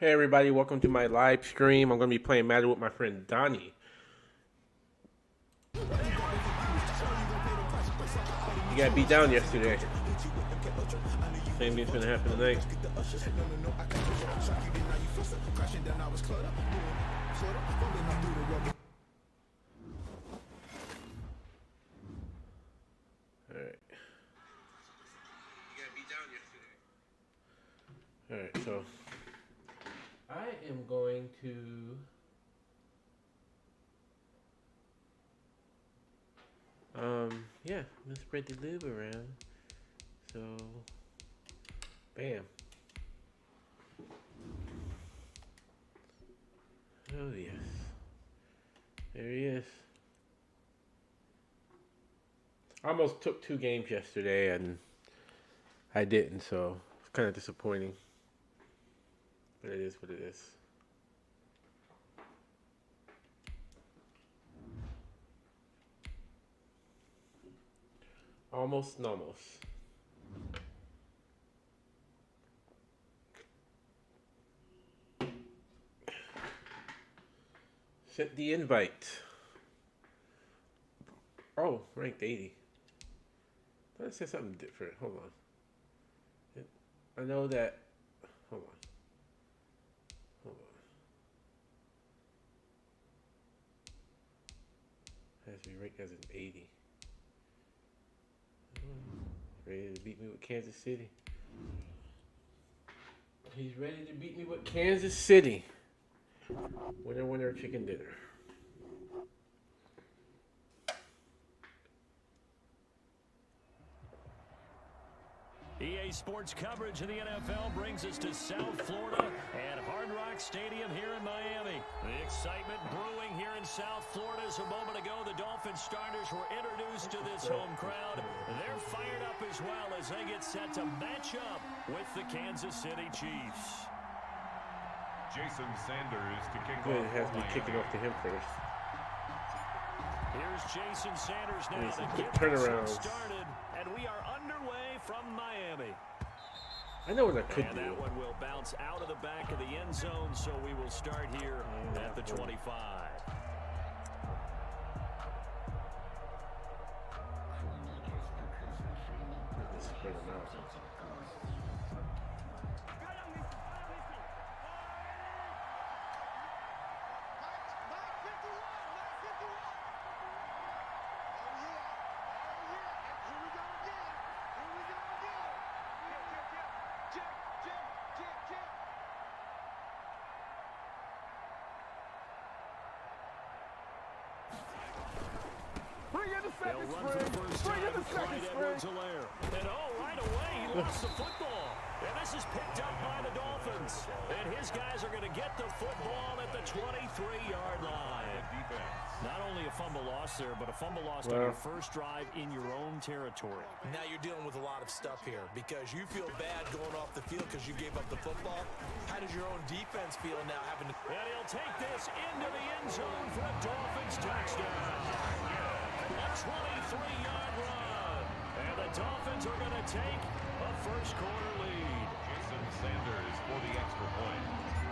Hey everybody, welcome to my live stream. I'm going to be playing Madden with my friend Donnie. You got beat down yesterday. Same thing's going to happen tonight. Alright. You got beat down yesterday. Alright, so I am going to yeah, I'm gonna spread the lube around. So bam. Oh yes. There he is. I almost took 2 games yesterday and I didn't, so it's kind of disappointing. But it is what it is. Almost and almost. Set the invite. Oh, ranked 80. I thought it said something different. Hold on. I know that. Hold on. Hold on. Has to be ranked as an 80. Ready to beat me with Kansas City. He's ready to beat me with Kansas City. Winner, winner, chicken dinner. EA Sports coverage of the NFL brings us to South Florida and Hard Rock Stadium here in Miami. The excitement brewing here in South Florida as a moment ago the Dolphins starters were introduced to this home crowd. They're fired up as well as they get set to match up with the Kansas City Chiefs. Jason Sanders to kick Good, off. it has to be kicking off to him first. Here's Jason Sanders now to get turnarounds started, and we are underway from Miami. I know what I could And do. that one will bounce out of the back of the end zone, so we will start here at the 25. Spread them out. They'll run for the first time. Clyde Edwards-Helaire. And right away, he lost the football. And this is picked up by the Dolphins. And his guys are going to get the football at the 23-yard line. Not only a fumble loss there, but a fumble loss on your first drive in your own territory. Now you're dealing with a lot of stuff here because you feel bad going off the field because you gave up the football. How does your own defense feel now having to... And he'll take this into the end zone for a Dolphins touchdown. A 23-yard run. And the Dolphins are going to take a first-quarter lead. Jason Sanders for the extra point.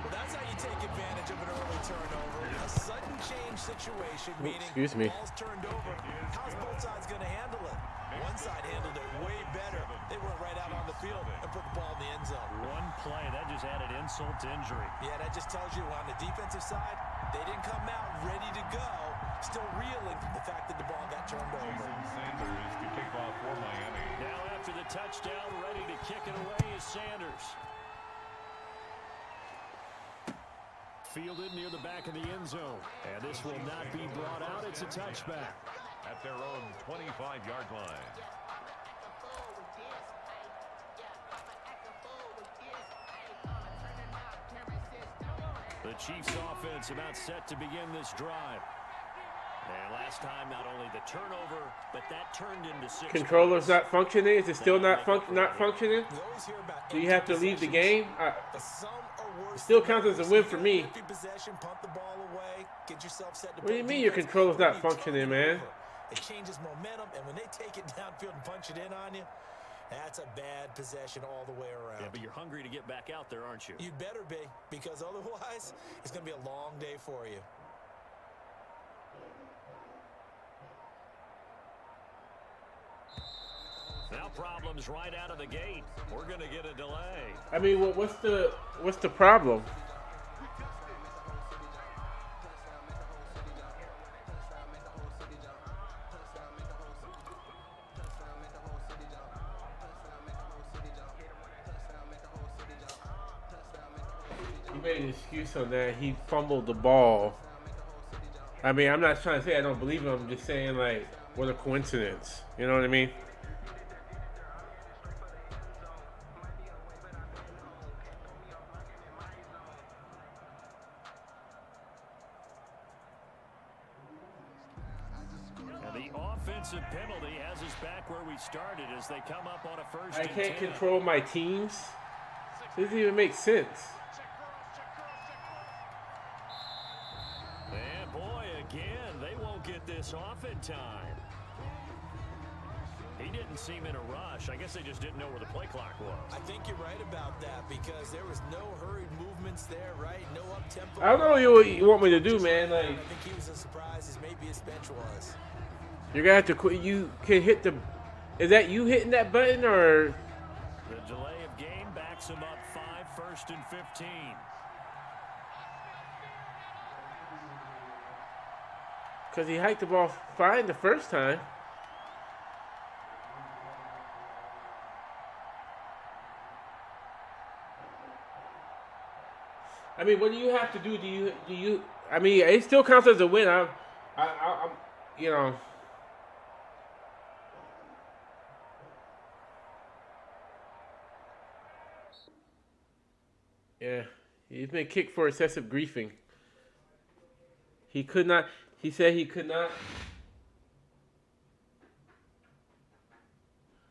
Well, that's how you take advantage of an early turnover. A sudden change situation, meaning excuse me. ball's turned over. How's both sides going to handle it? One side handled it way better. They went right out on the field and put the ball in the end zone. One play, that just added insult to injury. Yeah, that just tells you on the defensive side, they didn't come out ready to go. Still reeling from the fact that the ball got turned over. Jason Sanders to kick off for Miami. Now after the touchdown, ready to kick it away is Sanders. Fielded near the back of the end zone. And this will not be brought out. It's a touchback. At their own 25-yard line. The Chiefs offense about set to begin this drive. And last time, not only the turnover, but that turned into 6. Controller's not functioning? Is it still not functioning? Do you have to leave the game? It still counts as a win for me. What do you mean your controller's not functioning, man? It changes momentum, and when they take it downfield and punch it in on you, That's a bad possession all the way around. Yeah, but you're hungry to get back out there, aren't you? You'd better be, because otherwise, it's going to be a long day for you. Now problems right out of the gate. We're going to get a delay. I mean, what's the problem? He made an excuse on that. He fumbled the ball. I mean, I'm not trying to say I don't believe him. I'm just saying, like, what a coincidence. You know what I mean? The offensive penalty has us back where we started as they come up on a first I and can't 10. control my teams. It doesn't even make sense. And boy, again, they won't get this off in time. He didn't seem in a rush. I guess they just didn't know where the play clock was. I think you're right about that because there was no hurried movements there, right? No up-tempo. I don't know what you want me to do, man. Like, I think he was as surprised as maybe his bench was. you're gonna have to quit. You can hit the. Is that you hitting that button or? The delay of game backs him up 1st and 15. Because he hiked the ball fine the first time. I mean, what do you have to do? Do you? I mean, it still counts as a win. I'm, you know. Yeah, he's been kicked for excessive griefing. He could not. He said he could not.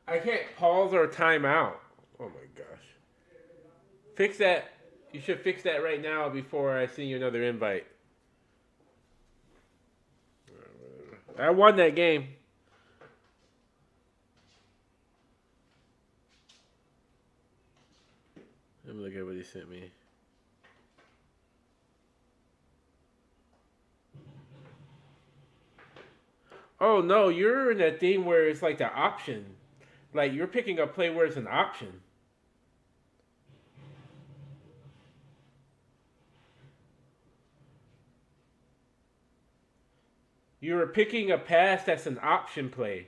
I can't pause or time out. Oh my gosh. Fix that. You should fix that right now before I send you another invite. I won that game. Let me look at what he sent me. Oh no, you're in that thing where it's like the option. Like you're picking a play where it's an option. You're picking a pass that's an option play.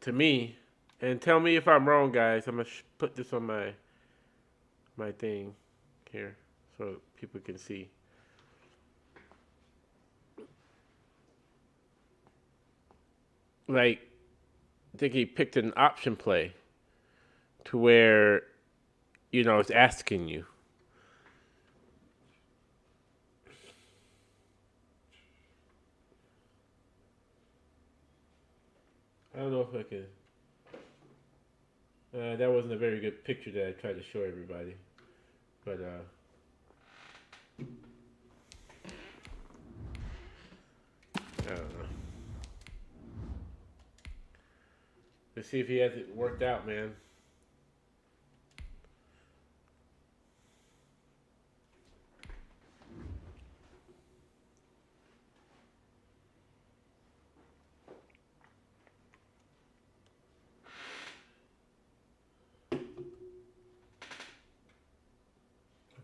To me. And tell me if I'm wrong, guys. I'm going to put this on my thing here so people can see. Like, I think he picked an option play to where, you know, it's asking you. I don't know if I could. That wasn't a very good picture that I tried to show everybody. But, I don't know. Let's see if he has it worked out, man.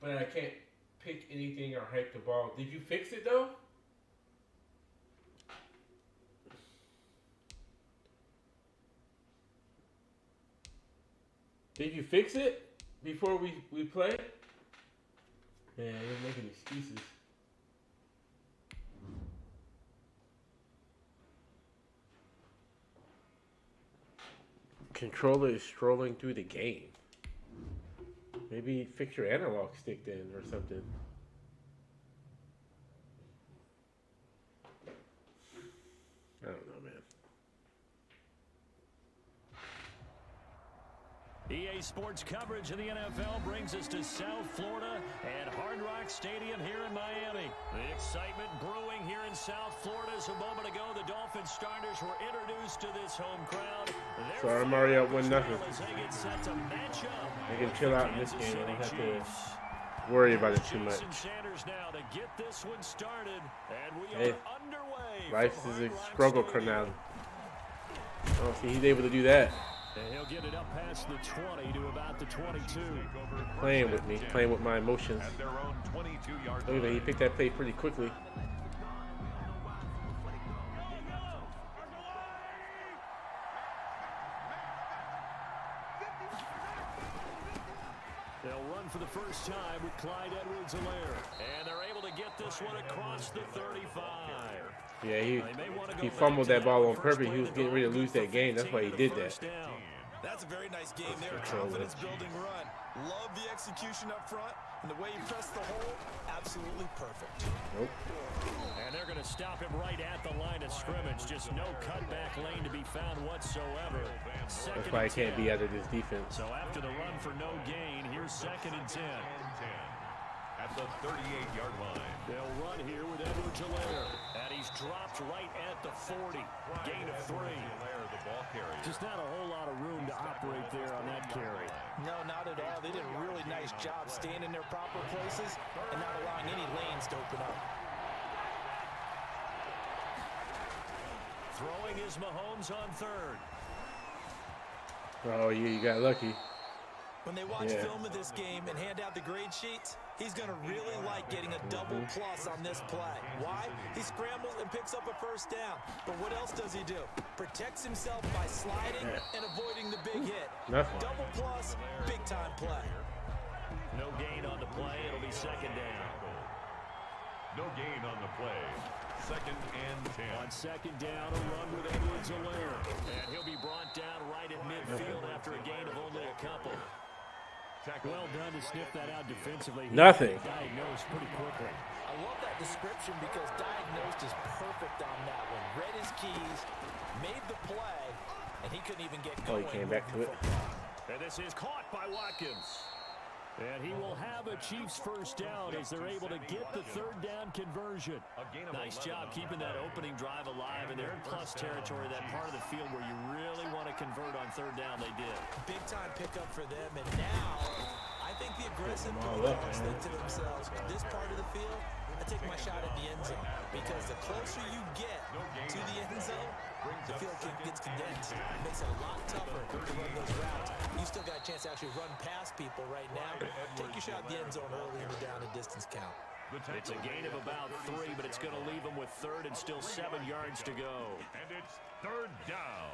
But I can't pick anything or hike the ball. Did you fix it though? Did you fix it before we play? Man, you're making excuses. Controller is strolling through the game. Maybe fix your analog stick then or something. I don't know, man. EA EA Sports coverage of the NFL brings us to South Florida and Hard Rock Stadium here in Miami. The excitement brewing here in South Florida as a moment ago the Dolphins starters were introduced to this home crowd. Sorry, Mario, 1-0. They get set to match up. I can chill out in this game. I don't have to worry about it too much. Sanders now to get this one started, and we Hey, are underway. life is a struggle now. Oh, see, he's able to do that. And he'll get it up past the 20 to about the 22. Playing with me, playing with my emotions. At their own 22-yard Look at that, he picked that play pretty quickly. They'll run for the first time with Clyde Edwards-Helaire. And they're able to get this one across the 35. Yeah, he fumbled that ball on purpose. He was getting ready to lose that game. That's why he did that. That's a very nice game there. Confidence building run. Love the execution up front. And the way he pressed the hole, absolutely perfect. Nope. And they're going to stop him right at the line of scrimmage. Just no cutback lane to be found whatsoever. That's why he can't be out of this defense. So after the run for no gain, here's 2nd and 10. At the 38-yard line. They'll run here with Edwards-Helaire. And he's dropped right at the 40. Gain of 3. The ball carrier. Just not a whole lot of room to operate there on that carry. No, not at all. They did a really nice job staying in their proper places and not allowing any lanes to open up. Throwing is Mahomes on 3rd. Oh, yeah, you got lucky. When they watch film of this game and hand out the grade sheets, he's going to really like getting a double plus on this play. Why? He scrambles and picks up a first down. But what else does he do? Protects himself by sliding and avoiding the big hit. Nothing. Double plus, big time play. No gain on the play. It'll be 2nd down. No gain on the play. 2nd and 10. On 2nd down, a run with Edwards-Helaire. And he'll be brought down right at midfield after a gain of only a couple. Well done to sniff that out defensively. Nothing. Diagnosed pretty quickly. I love that description because diagnosed is perfect on that one. Read his keys, made the play, and he couldn't even get going. Oh, he came back to it. And this is caught by Watkins. And he will have a Chiefs first down as they're able to get the 3rd down conversion. Nice job keeping that opening drive alive, and they're in plus territory, that part of the field where you really want to convert on 3rd down. They did. Big time pickup for them, and now I think the aggressive Bulldogs think to themselves, this part of the field, I take my shot at the end zone, because the closer you get to the end zone, the field gets condensed. It makes it a lot tougher to run those routes. You still got a chance to actually run past people right now. Take your shot at the end zone early in the down and distance count. It's a gain of about 3, but it's going to leave them with 3rd and still 7 yards to go. And it's 3rd down.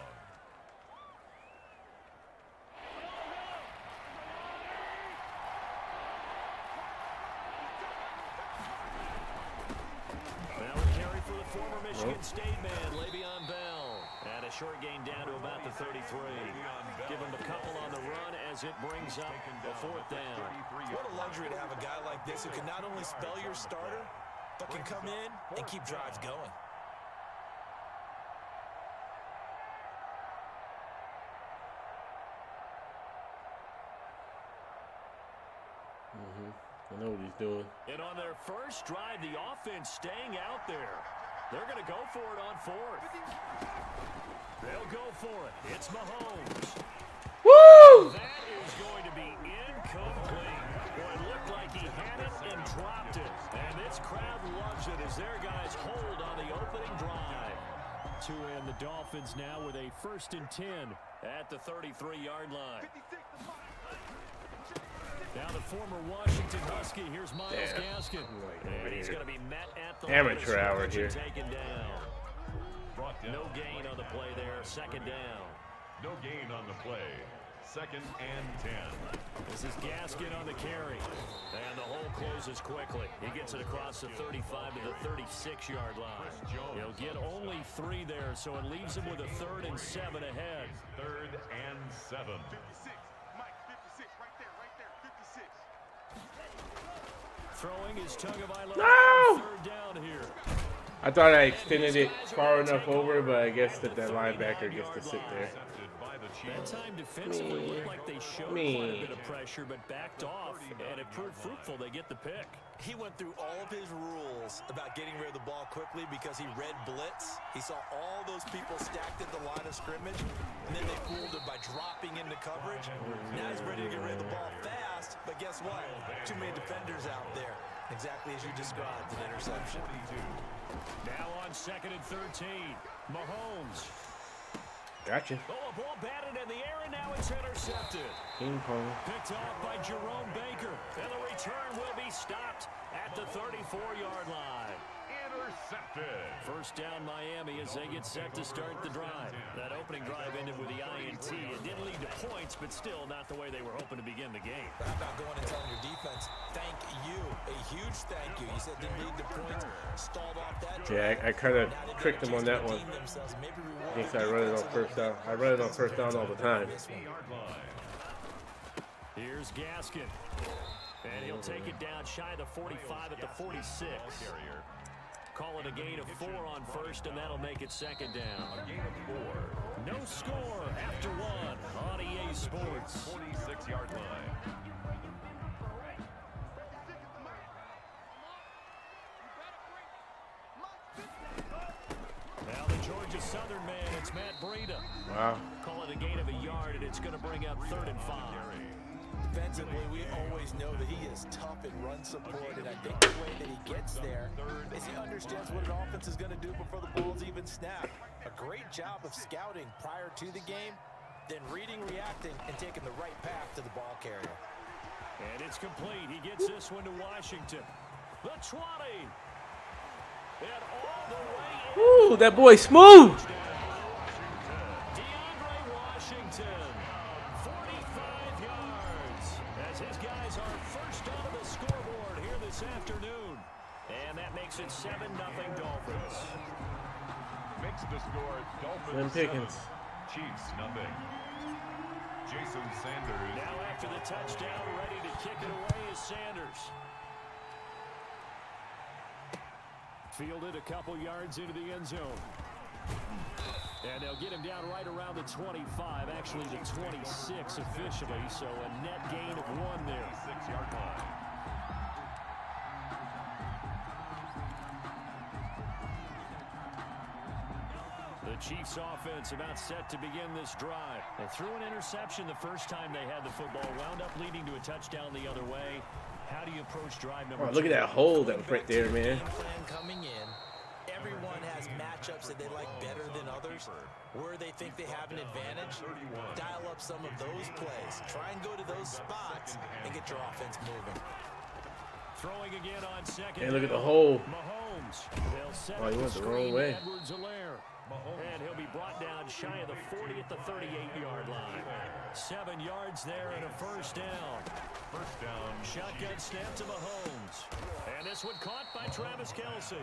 Now a carry for the former Michigan State man, Le'Veon Bell. And a short gain down to about the 33. Give him a couple on the run as it brings up a 4th down. What a luxury to have a guy like this who can not only spell your starter, but can come in and keep drives going. I know what he's doing. And on their first drive, the offense staying out there. They're going to go for it on 4th. They'll go for it. It's Mahomes. Woo! That is going to be incomplete. Boy, it looked like he had it and dropped it. And this crowd loves it as their guys hold on the opening drive. To end the Dolphins now with a 1st and 10 at the 33-yard line. Now the former Washington Husky, here's Myles Gaskin. And he's going to be met at the amateur hour here. Taken down. No gain on the play there. 2nd down. No gain on the play. 2nd and 10. This is Gaskin on the carry. And the hole closes quickly. He gets it across the 35 to the 36-yard line. He'll get only 3 there, so it leaves him with a 3rd and 7 ahead. 3rd and 7. Throwing is Tagovailoa. No! 3rd down here. I thought I extended it far enough over, but I guess that linebacker gets to sit there. That time defensively looked like they showed quite a bit of pressure, but backed off, and it proved fruitful. They get the pick. He went through all of his rules about getting rid of the ball quickly because he read blitz. He saw all those people stacked at the line of scrimmage, and then they fooled him by dropping into coverage. Now he's ready to get rid of the ball fast, but guess what? Too many defenders out there. Exactly as you described, an interception. Now on 2nd and 13, Mahomes. Gotcha. Oh, a ball batted in the air, and now it's intercepted. Ping pong. Picked off by Jerome Baker, and the return will be stopped at the 34-yard line. Intercepted. First down Miami as they get set to start the drive. That opening drive ended with the INT. It didn't lead to points, but still not the way they were hoping to begin the game. But how about going and telling your defense, thank you, a huge thank you. You said didn't lead to points, stalled off that drive. Yeah, I kind of tricked him on that one. I guess I run it on first down. I run it on first down all the time. Here's Gaskin. And he'll take it down shy of the 45 at the 46. Call it a gain of 4 on first, and that'll make it second down. A gain of 4. No score after 1 on EA Sports. 46-yard line. Now the Georgia Southern man, it's Matt Breida. Wow. Call it a gain of a yard, and it's going to bring up 3rd and 5. Defensively, we always know that he is tough in run support, and I think the way that he gets there is he understands what an offense is going to do before the ball's even snapped. A great job of scouting prior to the game, then reading, reacting, and taking the right path to the ball carrier. And it's complete. He gets this one to Washington. The 20. And all the way in. Ooh, that boy smooth. DeAndre Washington, 45 yards, as his guys are first on the scoreboard here this afternoon. And that makes it 7-0 Dolphins. Makes the score Dolphins Slim Pickens. 7, Chiefs nothing. Jason Sanders. Now after the touchdown, ready to kick it away is Sanders. Fielded a couple yards into the end zone. And they'll get him down right around the 25, actually the 26 officially, so a net gain of 1 there. 6-yard line. The Chiefs offense about set to begin this drive. They threw an interception the first time they had the football, wound up leading to a touchdown the other way. How do you approach drive number 2? Look at that hole that was right there, man. Coming in, everyone has matchups that they like better than others, where they think they have an advantage. Dial up some of those plays. Try and go to those spots and get your offense moving. Throwing again on second. Hey, look at the hole. Mahomes. They'll set Oh, he up went the wrong screen. way. Edwards-Helaire. And he'll be brought down shy of the 40 at the 38-yard line. 7 yards there and a first down. First down. Shotgun snap to Mahomes. And this one caught by Travis Kelce.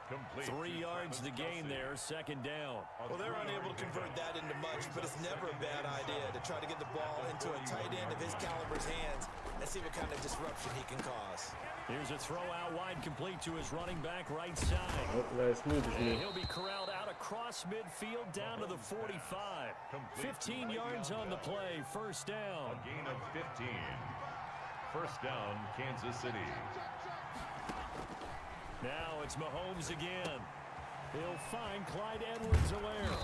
Complete. 3 yards the gain there, second down. Well, they're unable to convert that into much, but it's never a bad idea to try to get the ball into a tight end of his caliber's hands and see what kind of disruption he can cause. Here's a throw out wide, complete to his running back right side. Oh, not as smooth as me. And he'll be corralled out across midfield down to the 45. 15 yards on the play, first down. A gain of 15. First down, Kansas City. Now it's Mahomes again. He'll find Clyde Edwards-Helaire.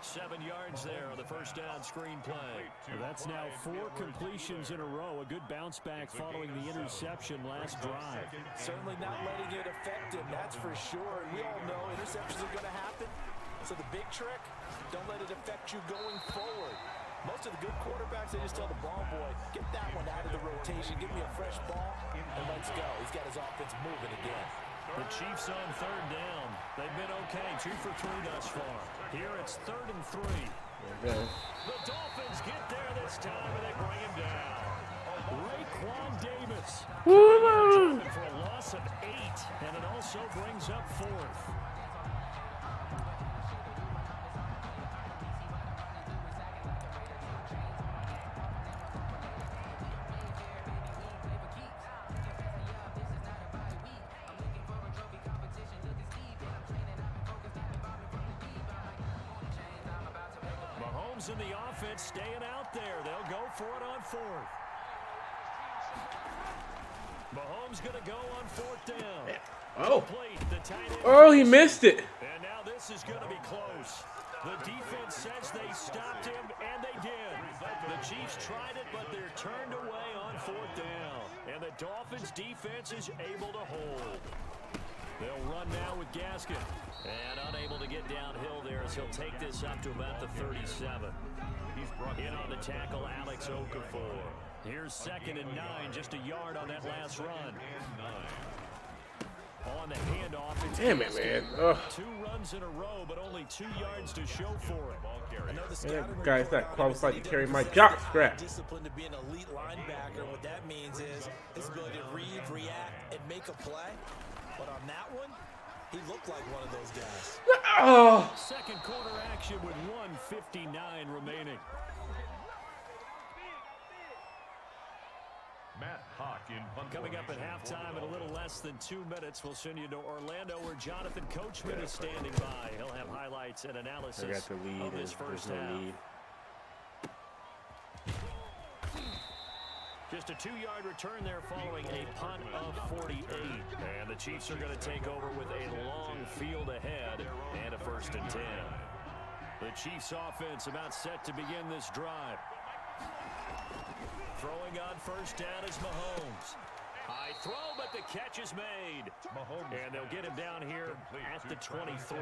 7 yards there on the first down screen play. That's now 4 completions in a row. A good bounce back following the interception last drive. Certainly not letting it affect him, that's for sure. We all know interceptions are going to happen. So the big trick, don't let it affect you going forward. Most of the good quarterbacks, they just tell the ball boy, get that one out of the rotation, give me a fresh ball, and let's go. He's got his offense moving again. The Chiefs on third down. They've been okay, 2 for 3 thus far. Here it's 3rd and 3. Okay. The Dolphins get there this time, and they bring him down. Raekwon Davis. Woo! For a loss of 8, and it also brings up 4th. Mahomes and the offense staying out there. They'll go for it on fourth. Mahomes going to go on fourth down. Oh. Oh, he missed it. And now this is going to be close. The defense says they stopped him, and they did. The Chiefs tried it, but they're turned away on fourth down. And the Dolphins' defense is able to hold. They'll run now with Gaskin. And unable to get downhill there as he'll take this up to about the 37. In on the tackle, Alex Okafor. Here's 2nd and 9, just a yard on that last run. On the handoff, it's damn it, man. Ugh. 2 runs in a row, but only 2 yards to show for it. That guy's not qualified to carry my jock strap. Disciplined to be an elite linebacker. What that means is his ability to read, react, and make a play. But on that one, he looked like one of those guys. Oh. Second quarter action with 1:59 remaining. Matt Hawk in punt Coming up at halftime in a little less than 2 minutes, we'll send you to Orlando where Jonathan Coachman is standing by. He'll have highlights and analysis I got the lead of this first no half. lead. Just a 2-yard return there following a punt of 48. And the Chiefs are going to take over with a long field ahead and a 1st and 10. The Chiefs offense about set to begin this drive. Throwing on first down is Mahomes. High throw, but the catch is made. And they'll get him down here at the 23.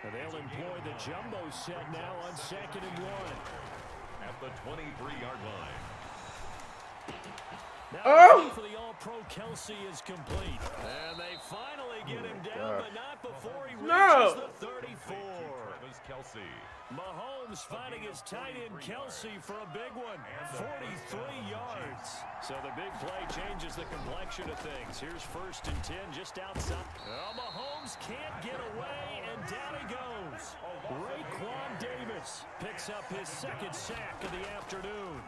And they'll employ the jumbo set now on 2nd and 1. at the 23-yard line. Now for the All-Pro Kelsey is complete. And they finally get him down, but not before he reaches the 34. Kelsey. Mahomes finding his tight end Kelsey for a big one. 43 yards. So the big play changes the complexion of things. Here's 1st and 10 just outside. Oh, Mahomes can't get away, and down he goes. Raekwon Davis picks up his 2nd sack of the afternoon.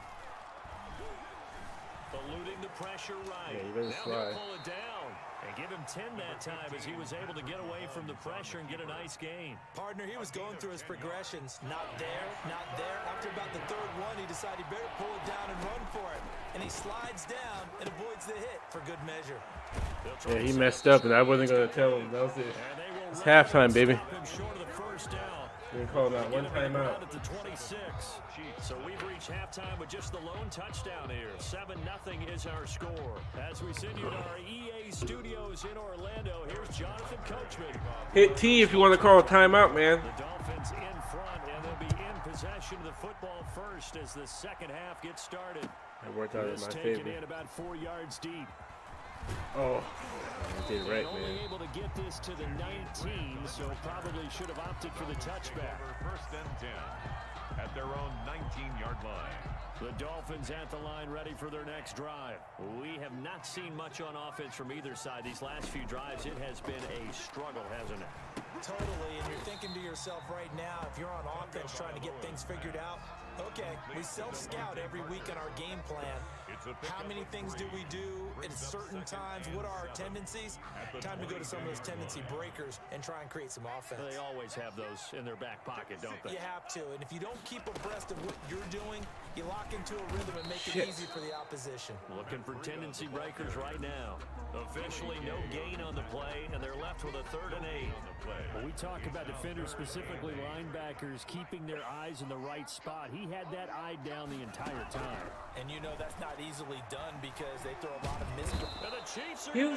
Eluding the pressure right. Yeah, now he'll pull it down and give him 10 that time as he was able to get away from the pressure and get a nice gain. Partner, he was going through his progressions. Not there, not there. After about the 3rd one, he decided he better pull it down and run for it. And he slides down and avoids the hit for good measure. Yeah, he messed up, and I wasn't going to tell him. That was it. It's halftime, baby. We're calling out one timeout. At the 26. So we've reached halftime with just the lone touchdown here. 7-0 is our score. As we send you to our EA studios in Orlando, here's Jonathan Coachman. Hit T if you want to call a timeout, man. The Dolphins in front, and they'll be in possession of the football first as the 2nd half gets started. That worked out in my taken favor. in about 4 yards deep. Oh, I did right, only man. able to get this to the 19, so probably should have opted for the touchback. 1st and 10 at their own 19-yard line. The Dolphins at the line ready for their next drive. We have not seen much on offense from either side. These last few drives, it has been a struggle, hasn't it? Totally, and you're thinking to yourself right now, if you're on offense trying to get things figured out, okay, we self-scout every week in our game plan. How many things do we do at certain times? What are our tendencies? Time to go to some of those tendency breakers and try and create some offense. They always have those in their back pocket, don't they? You have to, and if you don't keep abreast of what you're doing, you lock into a rhythm and make it easy for the opposition. Looking for tendency breakers right now. Officially no gain on the play, and they're left with a 3rd and 8. When we talk about defenders, specifically linebackers, keeping their eyes in the right spot, he had that eye down the entire time. And you know that's not easily done because they throw a lot of missed.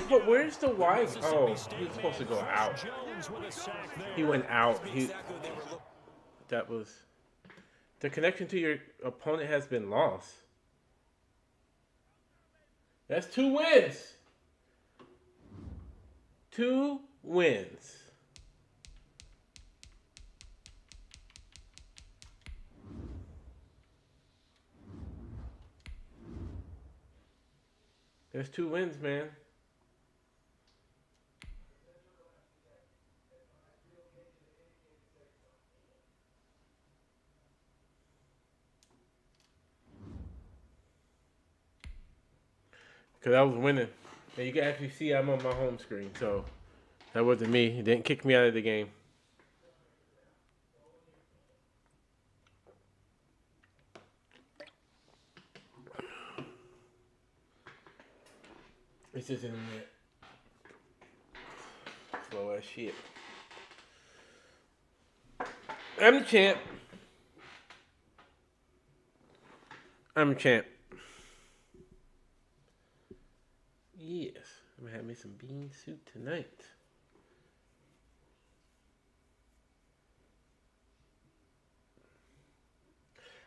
But where's the wide? Oh, he was supposed to go out. He went out. That was the connection to your opponent has been lost. That's 2 wins. 2 wins. There's 2 wins, man. Because I was winning. And you can actually see I'm on my home screen, so that wasn't me. It didn't kick me out of the game. It's just internet. Slow as shit. I'm the champ. I'm the champ. Yes. I'm gonna have me some bean soup tonight.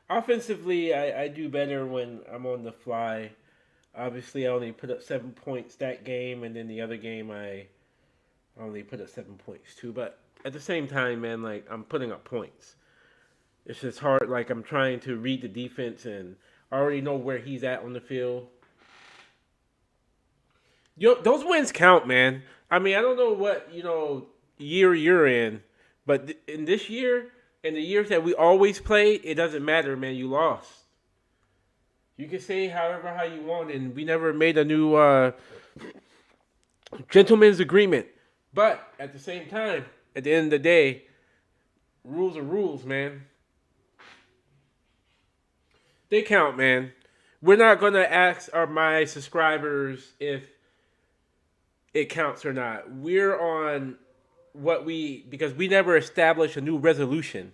Offensively, I do better when I'm on the fly. Obviously, I only put up 7 points that game, and then the other game I only put up 7 points too. But at the same time, man, like, I'm putting up points. It's just hard. Like, I'm trying to read the defense, and I already know where he's at on the field. Those wins count, man. I mean, I don't know what, year you're in, but in this year, in the years that we always play, it doesn't matter, man. You lost. You can say how you want, and we never made a new gentleman's agreement. But at the same time, at the end of the day, rules are rules, man. They count, man. We're not going to ask my subscribers if it counts or not. We're on because we never established a new resolution.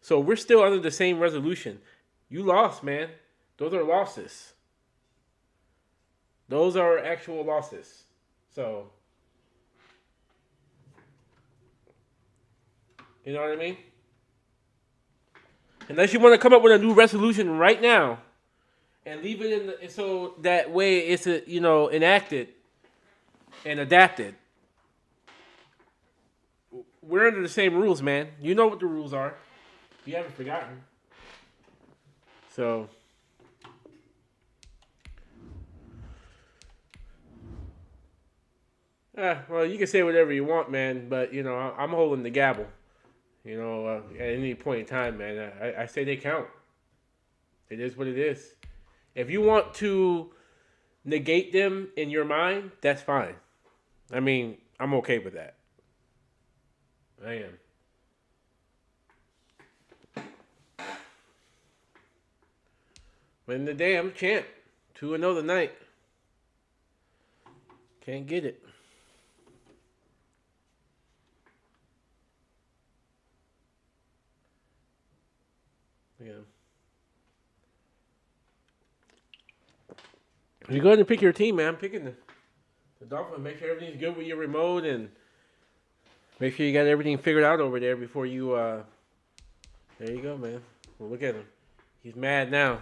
So we're still under the same resolution. You lost, man. Those are losses. Those are actual losses. So, you know what I mean? Unless you want to come up with a new resolution right now and leave it so that way it's enacted and adapted. We're under the same rules, man. You know what the rules are. You haven't forgotten. So, well, you can say whatever you want, man, but, I'm holding the gavel. At any point in time, man, I say they count. It is what it is. If you want to negate them in your mind, that's fine. I mean, I'm okay with that. I am. But in the day, I'm champ. 2-0 tonight. Can't get it. Yeah. You go ahead and pick your team, man. I'm picking the Dolphins. Make sure everything's good with your remote and make sure you got everything figured out over there before you, there you go, man. Well, look at him. He's mad now.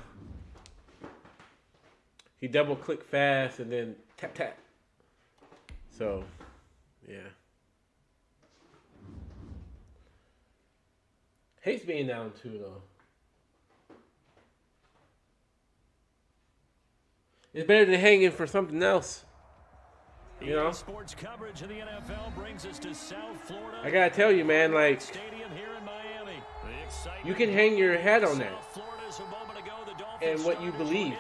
He double-clicked fast and then tap. So, yeah. Hates being down 2, though. It's better than hanging for something else. Sports coverage of the NFL brings us to South Florida. I gotta tell you, man, like, Stadium here in Miami. you can hang your hat on that and what you believe.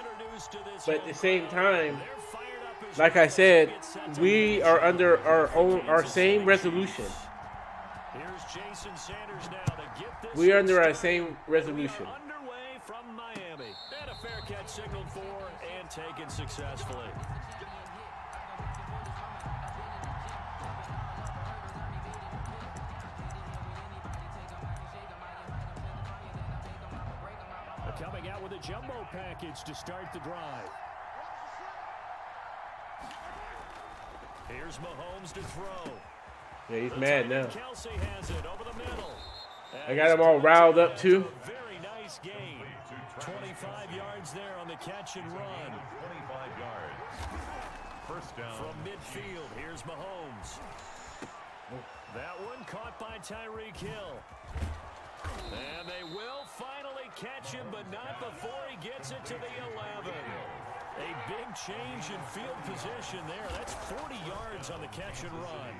But at the same time, like I said, we are under our same resolution. We are under our same resolution. Underway from Miami. And a fair catch signaled for and taken successfully. Coming out with a jumbo package to start the drive. Here's Mahomes to throw. Yeah, he's mad now. Kelsey has it over the middle. I got him all riled up too. Very nice game. 25 yards there on the catch and run. 25 yards. First down. From midfield, here's Mahomes. That one caught by Tyreek Hill. And they will finally catch him, but not before he gets it to the 11. A big change in field position there. That's 40 yards on the catch and run.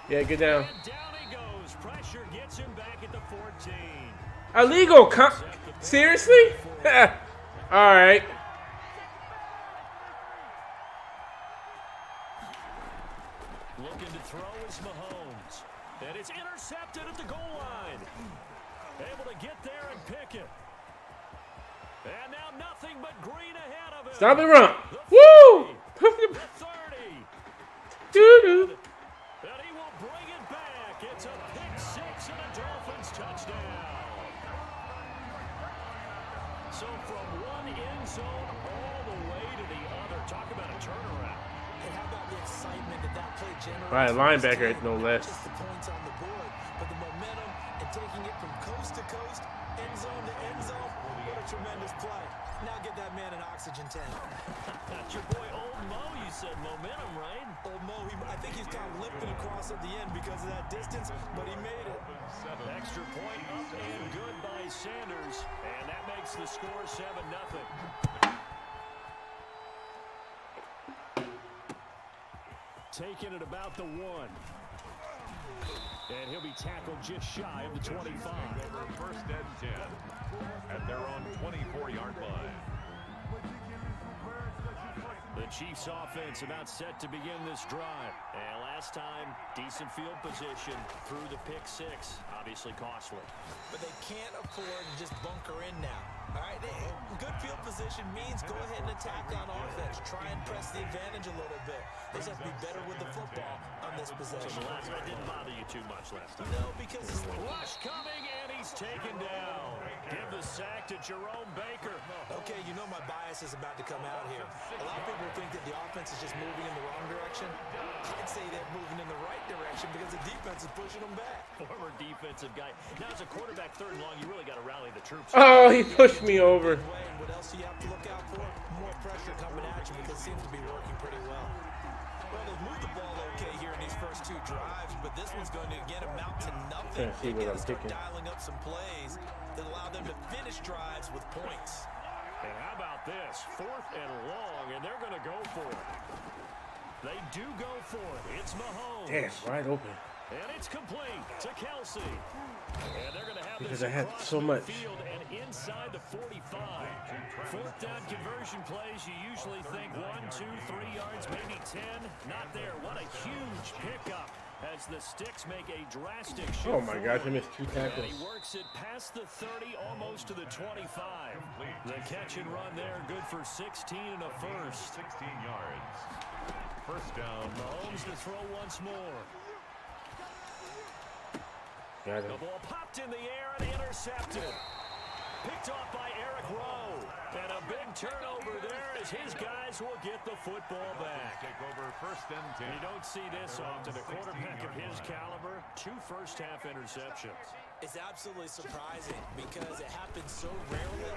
Yeah, get down. And down he goes. Pressure gets him back at the 14. Illegal. Seriously? All right. Looking to throw is Mahomes. And it's intercepted at the goal line. Able to get there and pick it. And now nothing but green ahead of him. Stop it, run. Woo! The third So from one end zone all the way to the other. Talk about a turnaround. And how about the excitement that play generates? By a linebacker, no less. Not just the points on the board, but the momentum and taking it from coast to coast, end zone to end zone. What a tremendous play. Now get that man an oxygen tank. That's your boy Old Mo, you said momentum, right? Old Mo, I think he's kind of limping across at the end because of that distance, but he made it. Extra point up and good by Sanders, and that makes the score 7-0. Taking it about the 1. And he'll be tackled just shy of the 25. First and 10 at their own 24-yard line. The Chiefs offense about set to begin this drive. And last time, decent field position through the pick 6. Obviously costly. But they can't afford to just bunker in now. All right, good field position means go ahead and attack on offense. Try and press the advantage a little bit. They just have to be better with the football on this possession. So the last one didn't bother you too much last time. No, because it's rush coming, and he's taken down. Give the sack to Jerome Baker. Okay, you know my bias is about to come out here. A lot of people think that the offense is just moving in the wrong direction. I'd say they're moving in the right direction because the defense is pushing them back. Former defensive guy. Now, as a quarterback, 3rd and long, you really got to rally the troops. Oh, he pushed me over. What else do you have to look out for? More pressure coming at you because it seems to be working pretty well. Well, they've moved the ball okay here in these first 2 drives, but this one's going to again amount to nothing. See what I'm start picking. dialing up some plays that allow them to finish drives with points. And how about this? 4th and long, and they're going to go for it. They do go for it. It's Mahomes. Damn, wide open. And it's complete to Kelsey. And they're going to have Because this I had across so much. midfield and inside the 45. 4th down conversion plays, you usually think 1, 2, 3 yards, maybe 10. Not there. What a huge pickup as the Sticks make a drastic shift. Oh my gosh, I missed 2 And tackles. he works it past the 30, almost to the 25. The catch and run there, good for 16 and a first. 16 yards. First down. Mahomes to throw once more. Got The him. ball popped in the air and intercepted. Picked off by Eric Rowe. And a big turnover there as his guys will get the football back. Take over first and 10. You don't see this often. A quarterback of his caliber, 2 first-half interceptions. It's absolutely surprising because it happens so rarely.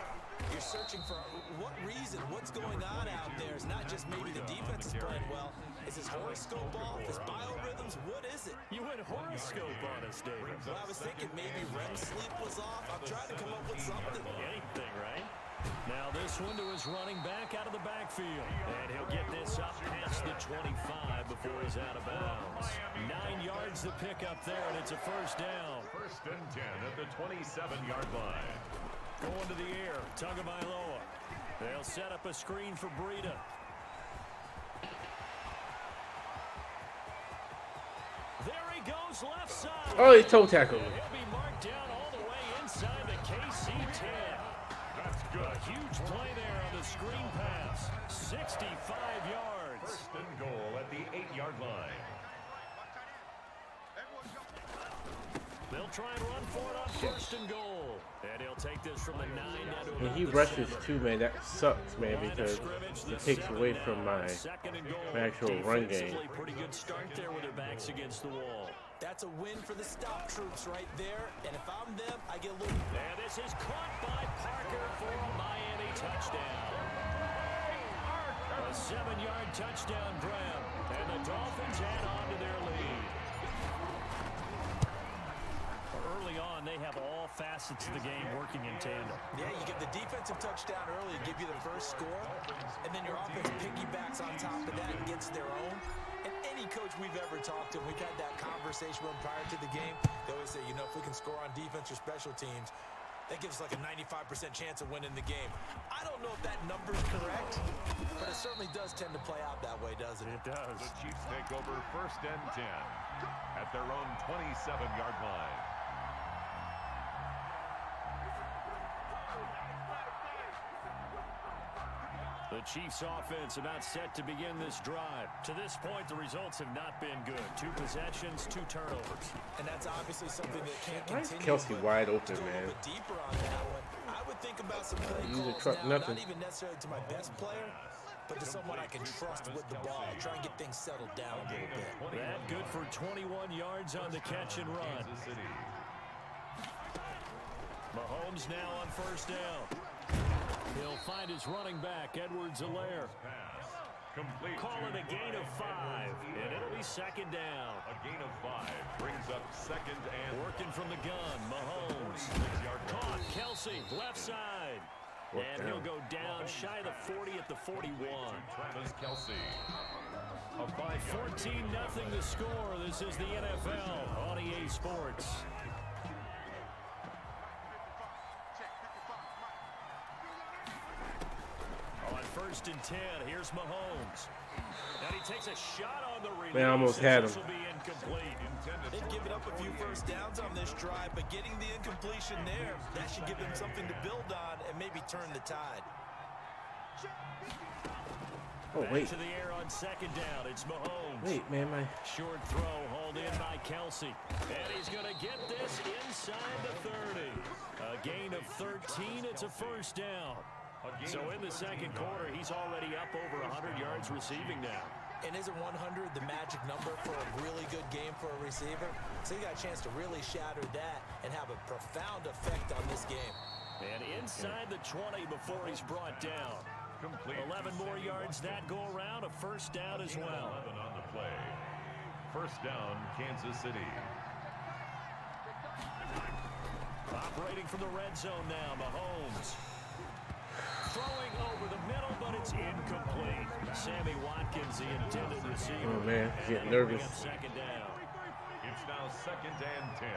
You're searching for what reason, what's going on out there. It's not just maybe the defense is playing well. Is his horoscope off? His biorhythms? What is it? You went horoscope on us, David. Well, I was thinking maybe REM sleep was off. I'm trying to come up with something. Anything, right? Now this one to his running back out of the backfield. And he'll get this up past the 25 before he's out of bounds. 9 yards to pick up there, and it's a first down. First and 10 at the 27-yard line. Going to the air, Tagovailoa. They'll set up a screen for Breida. There he goes, left side. Oh, he toe tackled. And he'll be marked down all the way inside the KC 10. That's good. A huge play there on the screen pass. 65 yards. First and goal at the 8-yard line. They'll try and run for it on first and goal. And he'll take this from the 9 down to When about he the rushes 7. too, man, that sucks, man, because it takes away from my actual run game. Defensively, pretty good start there with their backs against the wall. That's a win for the stop troops right there. And if I'm them, I get a little... And this is caught by Parker for a Miami touchdown. A 7-yard touchdown grab. And the Dolphins add on to their lead. Early on, they have all facets of the game working in tandem. Yeah, you get the defensive touchdown early, give you the first score, and then your offense piggybacks on top of that and gets their own. And any coach we've ever talked to, we've had that conversation with them prior to the game, they always say, you know, if we can score on defense or special teams, that gives us like a 95% chance of winning the game. I don't know if that number's correct, but it certainly does tend to play out that way, doesn't it? It does. The Chiefs take over first and 10 at their own 27-yard line. The Chiefs offense about set to begin this drive. To this point, the results have not been good. 2 possessions, 2 turnovers. And that's obviously something that can't Why is continue. Kelsey but wide open, to go a man? little bit deeper on that one, I would think about some play Use a calls truck, now, nothing. not even necessarily to my best player, but to someone I can trust with the ball. Try and get things settled down a little bit. That good for 21 yards on the catch and run. Mahomes now on first down. He'll find his running back, Edwards-Helaire. Call it a gain of 5, and it'll be second down. A gain of 5 brings up second and working from the gun. Mahomes caught. Kelsey left side, and he'll go down shy of the 40 at the 41. Travis Kelsey. 14-0 the score. This is the NFL on EA Sports. First and 10. Here's Mahomes. And he takes a shot on the release. Man, I almost had him. This will be incomplete. They've given up a few first downs on this drive, but getting the incompletion there, that should give them something to build on and maybe turn the tide. Oh, wait. Back to the air on second down. It's Mahomes. Wait, man, my short throw hauled in by Kelsey. And he's going to get this inside the 30. A gain of 13. It's a first down. So in the second quarter, he's already up over 100 yards receiving now. And isn't 100 the magic number for a really good game for a receiver? So you got a chance to really shatter that and have a profound effect on this game. And inside the 20 before he's brought down. 11 more yards that go around, a first down as well. 11 on the play. First down, Kansas City. Operating from the red zone now, Mahomes. Throwing over the middle, but it's incomplete. Sammy Watkins, the intended receiver. Oh, man, he's getting nervous. Second down. It's now second and 10.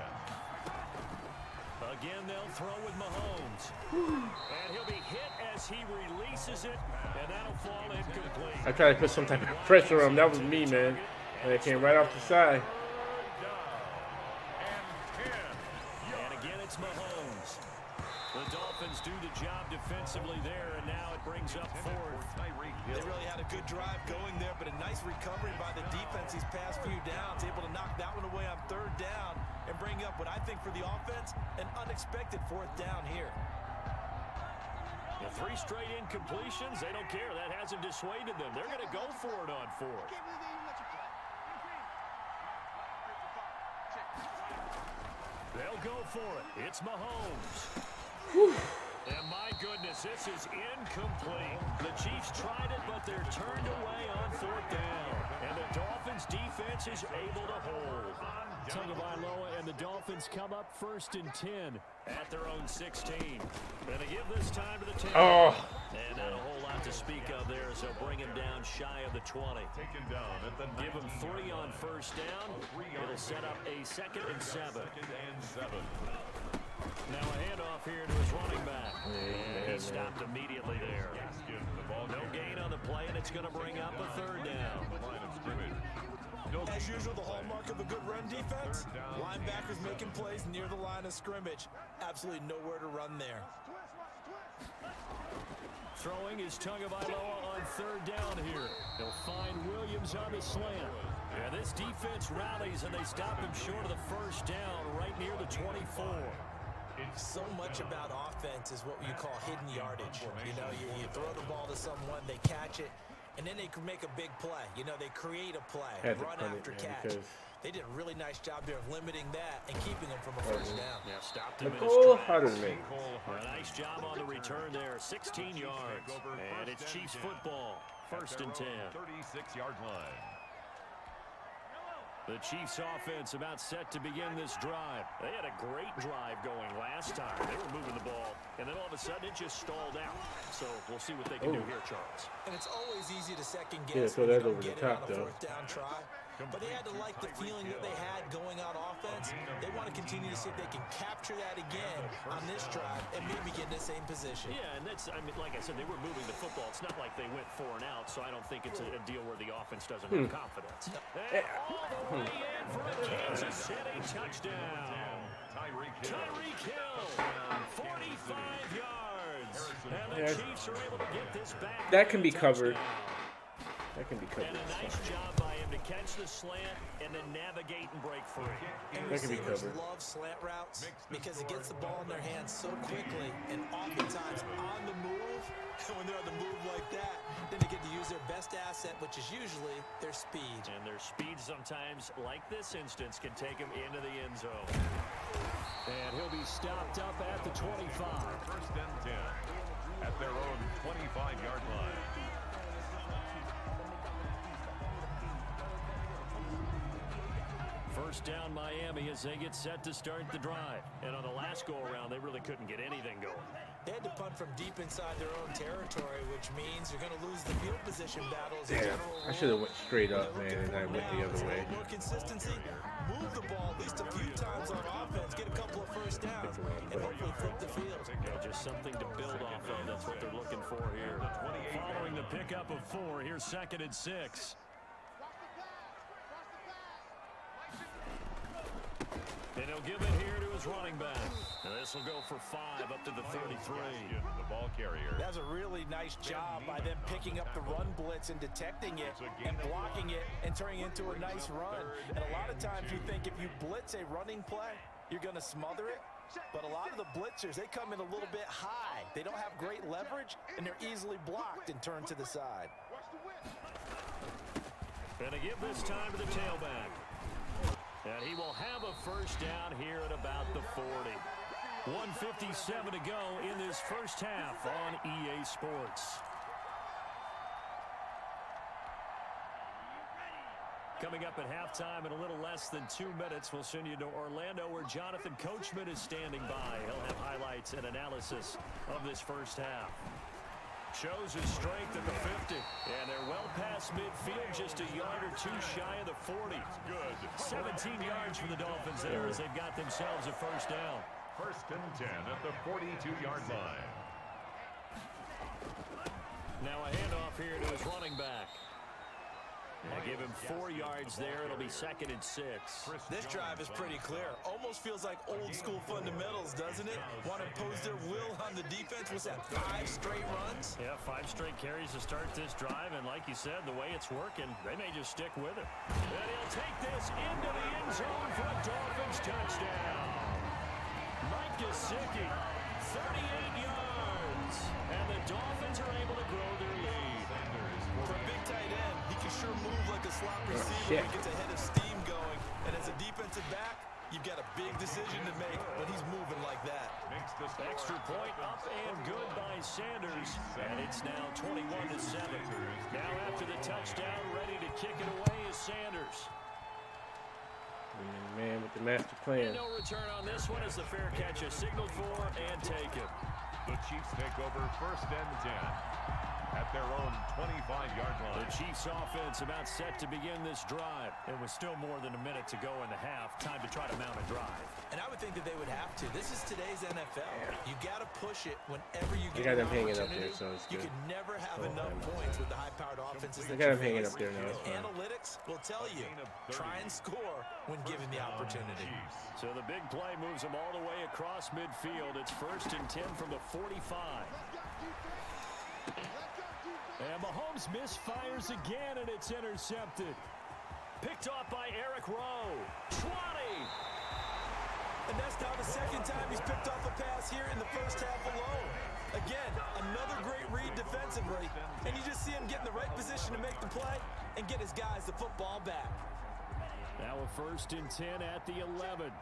Again, they'll throw with Mahomes. And he'll be hit as he releases it, and that'll fall incomplete. I tried to put some type of pressure on him. That was me, man. And it came right off the side. And again, it's Mahomes. The Dolphins do the job defensively there, and now it brings up fourth. They really had a good drive going there, but a nice recovery by the defense these past few downs, able to knock that one away on third down and bring up what I think for the offense, an unexpected fourth down here. The 3 straight incompletions, they don't care. That hasn't dissuaded them. They're going to go for it on fourth. They'll go for it. It's Mahomes. And my goodness, this is incomplete. The Chiefs tried it, but they're turned away on fourth down. And the Dolphins defense is able to hold. Tagovailoa and the Dolphins come up first and 10 at their own 16. Gonna give this time to the 10. Oh. And not a whole lot to speak of there, so bring him down shy of the 20. Taken down at the Give him 3 on first down. It'll set up a second and 7. Second and 7. Now a handoff here to his running back. And he stopped immediately there. No gain on the play, and it's going to bring up a third down. As usual, the hallmark of a good run defense, linebackers making plays near the line of scrimmage. Absolutely nowhere to run there. Throwing is Tagovailoa on third down here. He'll find Williams on the slant. And this defense rallies, and they stop him short of the first down right near the 24. So much about offense is what you call hidden yardage. You know, you throw the ball to someone, they catch it, and then they can make a big play. You know, they create a play, run after catch. They did a really nice job there of limiting that and keeping them from a first down. Yeah, stopped him in his Nicole tracks. Hutterman. A nice job on the return there, 16 yards. And it's Chiefs football, first and 10. 36-yard line. The Chiefs offense about set to begin this drive. They had a great drive going last time. They were moving the ball, and then all of a sudden it just stalled out. So we'll see what they can do here, Charles. And it's always easy to second Yeah, guess so when you that's don't over the get it on top, a though. fourth down try. But they had to like the feeling that they had going on offense. They want to continue to see if they can capture that again on this drive and maybe get in the same position. Yeah, and that's, I mean, like I said, they were moving the football. It's not like they went 4 and out, so I don't think it's a deal where the offense doesn't have confidence. And all the way in for a Kansas City touchdown. Tyreek Hill, 45 yards. And the Chiefs are able to get this back. That can be covered. That can be covered. And a nice job by him to catch the slant and then navigate and break free. And receivers love slant routes because it gets the ball in their hands so quickly and oftentimes on the move. And when they're on the move like that, then they get to use their best asset, which is usually their speed. And their speed sometimes, like this instance, can take them into the end zone. And he'll be stopped up at the 25. First and 10 at their own 25-yard line. First down Miami as they get set to start the drive. And on the last go-around, they really couldn't get anything going. They had to punt from deep inside their own territory, which means you're going to lose the field position battles. Damn, I should have went straight up, man, and I went the other way. More consistency, move the ball at least a few times on offense, get a couple of first downs, and hopefully flip the field. Yeah, just something to build off of. That's what they're looking for here. Following the pickup of 4, here's 2nd and 6. And he'll give it here to his running back. And this will go for 5 up to the 33. The ball carrier. That's a really nice job by them picking up the run blitz and detecting it and blocking it and turning it into a nice run. And a lot of times you think if you blitz a running play, you're going to smother it. But a lot of the blitzers, they come in a little bit high. They don't have great leverage, and they're easily blocked and turned to the side. And to give this time to the tailback. And he will have a first down here at about the 40. 1:57 to go in this first half on EA Sports. Coming up at halftime in a little less than 2 minutes, we'll send you to Orlando where Jonathan Coachman is standing by. He'll have highlights and analysis of this first half. Shows his strength at the 50. And they're well past midfield, just a yard or 2 shy of the 40. Good. 17 yards for the Dolphins there as they've got themselves a first down. First and 10 at the 42-yard line. Now a handoff here to his running back. They give him 4 yards there. It'll be 2nd and 6. This drive is pretty clear. Almost feels like old school fundamentals, doesn't it? Want to impose their will on the defense. Was that 5 straight runs? Yeah, 5 straight carries to start this drive. And like you said, the way it's working, they may just stick with it. And he'll take this into the end zone for a Dolphins touchdown. Mike Gesicki, 38 yards. And the Dolphins are able to grow their lead. For a big tight end, he can sure move like a slot receiver when he gets a head of steam going. And as a defensive back, you've got a big decision to make when he's moving like that. Extra point up and good by Sanders. And it's now 21-7. Now after the touchdown, ready to kick it away is Sanders. Man with the master plan. And no return on this one as the fair catch is signaled for and taken. The Chiefs take over first and 10 at their own 25-yard line. The Chiefs offense about set to begin this drive. It was still more than a minute to go in the half. Time to try to mount a drive. And I would think that they would have to. This is today's NFL. You got to push it whenever you get them an hanging up opportunity. there, so it's you good. could never have enough points with the high-powered offenses. They got them hanging up there now. Analytics will tell you, try and score when given the opportunity. So the big play moves them all the way across midfield. It's 1st and 10 from the 45. And Mahomes misfires again, and it's intercepted. Picked off by Eric Rowe. 20! And that's now the 2nd time he's picked off a pass here in the first half alone. Again, another great read defensively. And you just see him get in the right position to make the play and get his guys the football back. Now a 1st and 10 at the 11.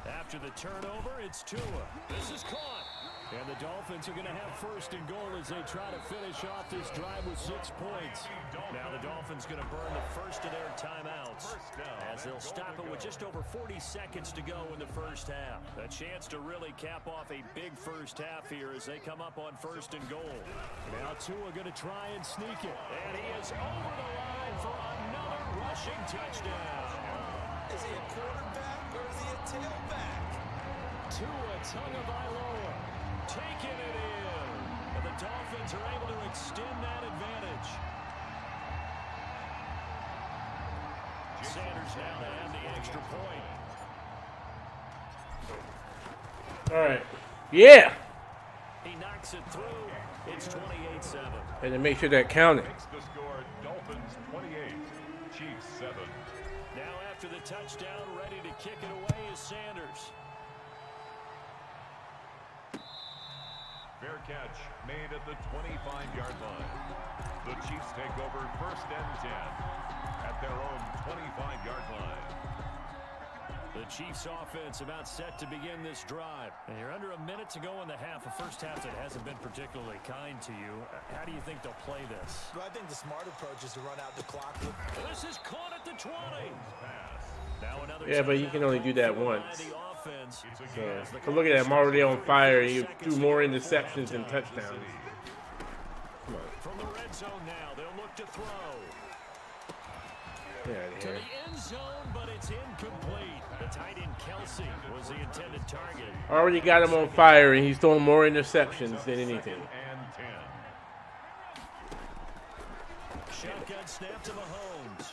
After the turnover, it's Tua. This is caught. And the Dolphins are going to have 1st and goal as they try to finish off this drive with 6 points. Now the Dolphins going to burn the first of their timeouts as they'll stop it with just over 40 seconds to go in the first half. A chance to really cap off a big first half here as they come up on 1st and goal. Now Tua going to try and sneak it. And he is over the line for another rushing touchdown. Is he a quarterback or is he a tailback? Tua Tagovailoa taking it in. And the Dolphins are able to extend that advantage. Sanders now to have the extra point. All right. Yeah. He knocks it through. It's 28-7. And to make sure that counted. Makes the score Dolphins 28, Chiefs 7. Now after the touchdown, ready to kick it away is Sanders. Fair catch made at the 25-yard line. The Chiefs take over 1st and 10 at their own 25-yard line. The Chiefs offense about set to begin this drive. And you're under a minute to go in the half. A first half that hasn't been particularly kind to you. How do you think they'll play this? Well, I think the smart approach is to run out the clock. This is caught at the 20. Now another Yeah, but you can only do that once. the offense. So look at that, I'm already on fire. He threw more interceptions than touchdowns. Come on. From the red zone now, they'll look to throw. Yeah, To the end zone, but it's incomplete. The tight end Kelsey was the intended target. Already got him on fire, and he's throwing more interceptions than anything. And 10. Shotgun snap to Mahomes.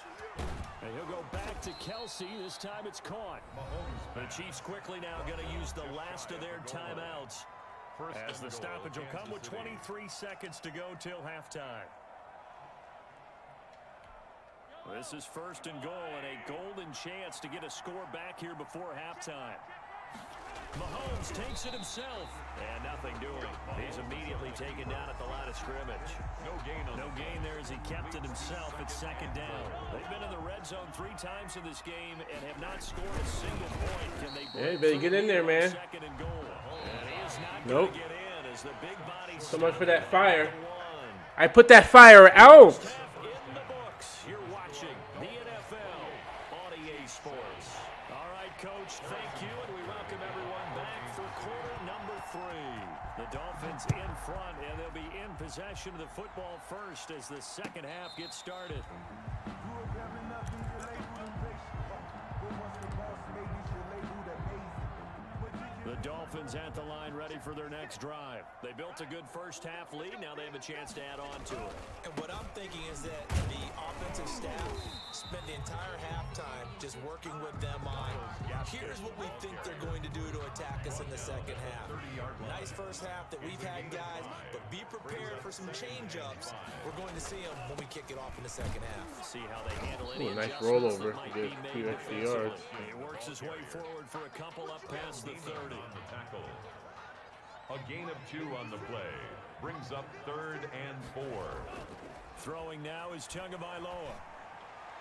And he'll go back to Kelsey. This time it's caught. The Chiefs quickly now going to use the last of their timeouts. As the stoppage will come with 23 seconds to go till halftime. This is 1st and goal, and a golden chance to get a score back here before halftime. Mahomes takes it himself, and nothing doing. He's immediately taken down at the line of scrimmage. No gain there as he kept it himself at 2nd down. They've been in the red zone 3 times in this game and have not scored a single point. Can they Hey, better get in there, man. 2nd and goal? And he is not Nope. going to get in as the big body. So much for that fire. I put that fire out. In the books, you're watching the NFL on EA Sports. All right, Coach, thank you, and we welcome everyone back for quarter number 3. The Dolphins in front, and they'll be in possession of the football first as the second half gets started. The Dolphins at the line ready for their next drive. They built a good first half lead. Now they have a chance to add on to it. And what I'm thinking is that the offensive staff spent the entire halftime just working with them on, here's what we think they're going to do to attack us in the second half. Nice first half that we've had, guys, but be prepared for some change-ups. We're going to see them when we kick it off in the second half. See how they handle any Ooh, nice adjustments rollover. that might Good, be few made extra defensively. yards. He works his way forward for a couple up past the 30. On the tackle. A gain of 2 on the play. Brings up 3rd and 4. Throwing now is Tagovailoa.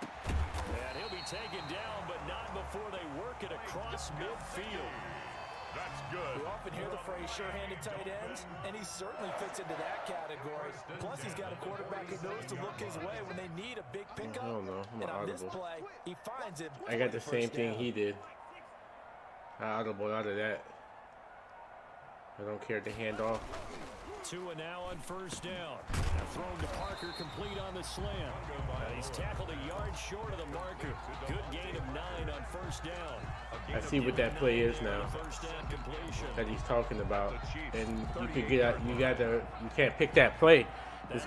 And he'll be taken down, but not before they work it across midfield. That's good. We often hear the phrase sure-handed tight ends, and he certainly fits into that category. Plus, he's got a quarterback who knows to look his way when they need a big pickup. I don't know. I'm And on this audible. play, he finds it. I got the same thing he did. I audible out of that. I don't care to hand off. 2 and now on 1st down. Now thrown to Parker, complete on the slant. He's tackled a yard short of the marker. Good gain of 9 on 1st down. I see what that play is now First down completion. that he's talking about, and you could get out. You can't pick that play. It's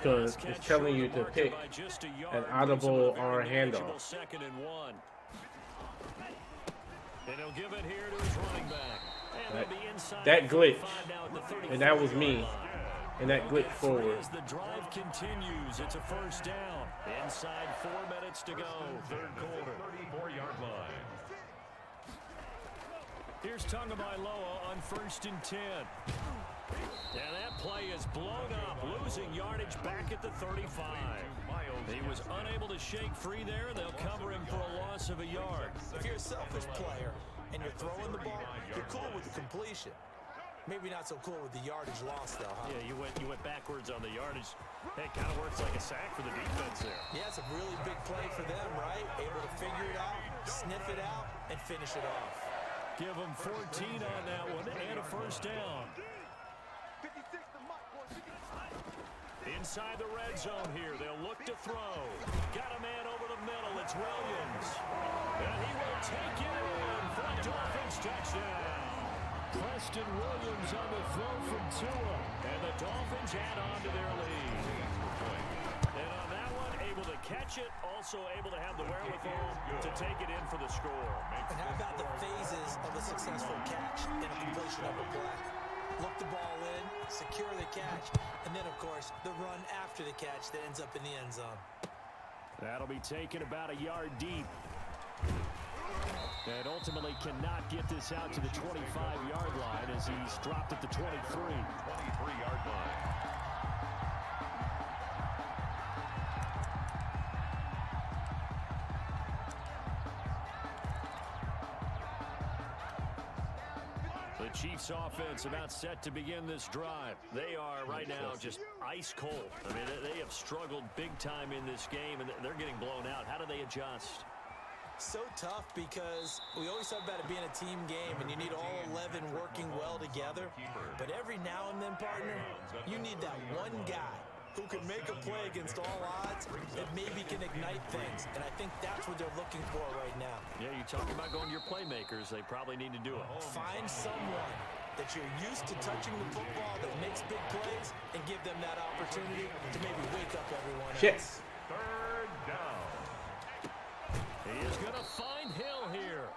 telling you to pick an audible or a handoff. 2nd and 1. And he'll give it here to his running back. And they'll be inside That glitch, 45 now at the 35 and that was me, line. and that glitch forward. As the drive continues, it's a 1st down. Inside 4 minutes to go, 3rd quarter. 34-yard line. Here's Tagovailoa on 1st and 10. And that play is blown up, losing yardage back at the 35. He was unable to shake free there, and they'll cover him for a loss of a yard. If you're a selfish player and you're throwing the ball, you're cool with the completion. Maybe not so cool with the yardage loss, though, huh? Yeah, you went backwards on the yardage. Hey, it kind of works like a sack for the defense there. Yeah, it's a really big play for them, right? Able to figure it out, sniff it out, and finish it off. Give them 14 on that one and a 1st down. Inside the red zone here, they'll look to throw. Got a man over the middle, it's Williams. And he will take it in for a Dolphins touchdown. Preston Williams on the throw from Tua. And the Dolphins add on to their lead. And on that one, able to catch it, also able to have the wherewithal to take it in for the score. And how about the phases of a successful catch and a completion of a play? Look the ball in, secure the catch, and then, of course, the run after the catch that ends up in the end zone. That'll be taken about a yard deep. And ultimately cannot get this out to the 25-yard line as he's dropped at the 23. 23-yard line. The Chiefs offense about set to begin this drive. They are right now just ice cold. I mean, they have struggled big time in this game, and they're getting blown out. How do they adjust? So tough because we always talk about it being a team game and you need all 11 working well together. But every now and then, partner, you need that one guy who can make a play against all odds that maybe can ignite things. And I think that's what they're looking for right now. Yeah, you talk about going to your playmakers. They probably need to do it. Find someone that you're used to touching the football that makes big plays and give them that opportunity to maybe wake up everyone else. Shit. Third down. He is going to find Hill here.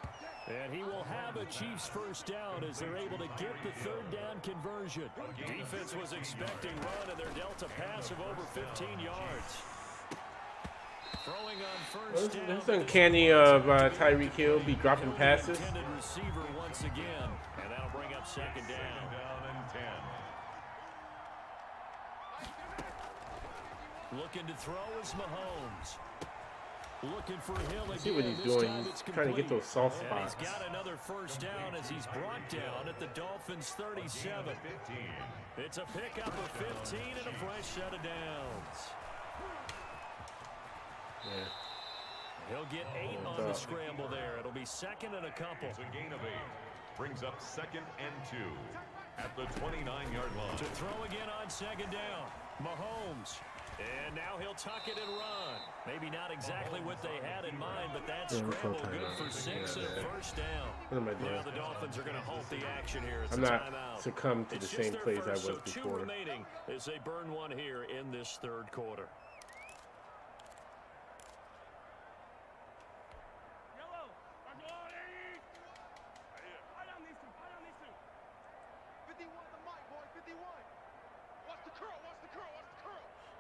And he will have a Chiefs first down as they're able to get the third down conversion. Defense was expecting run, and they're dealt a pass of over 15 yards. Throwing on first down. This uncanny of Tyreek Hill be dropping passes. Intended receiver once again, and that'll bring up second down. Second down and 10. Looking to throw is Mahomes. Looking for Hill again. See what he's doing. He's trying to get those soft spots. And he's got another first down as he's brought down at the Dolphins' 37. It's a pickup of 15 and a fresh set of downs. Yeah. He'll get 8 on the scramble there. It'll be second and a couple. It's a gain of 8. Brings up second and 2 at the 29-yard line. To throw again on second down. Mahomes. And now he'll tuck it and run. Maybe not exactly what they had in mind, but that scramble good for 6 and first down. What am I doing? Well, the Dolphins are going to halt the action here. It's I'm a not timeout. succumbed to the same plays I was so before. 2 remaining as they burn one here in this third quarter.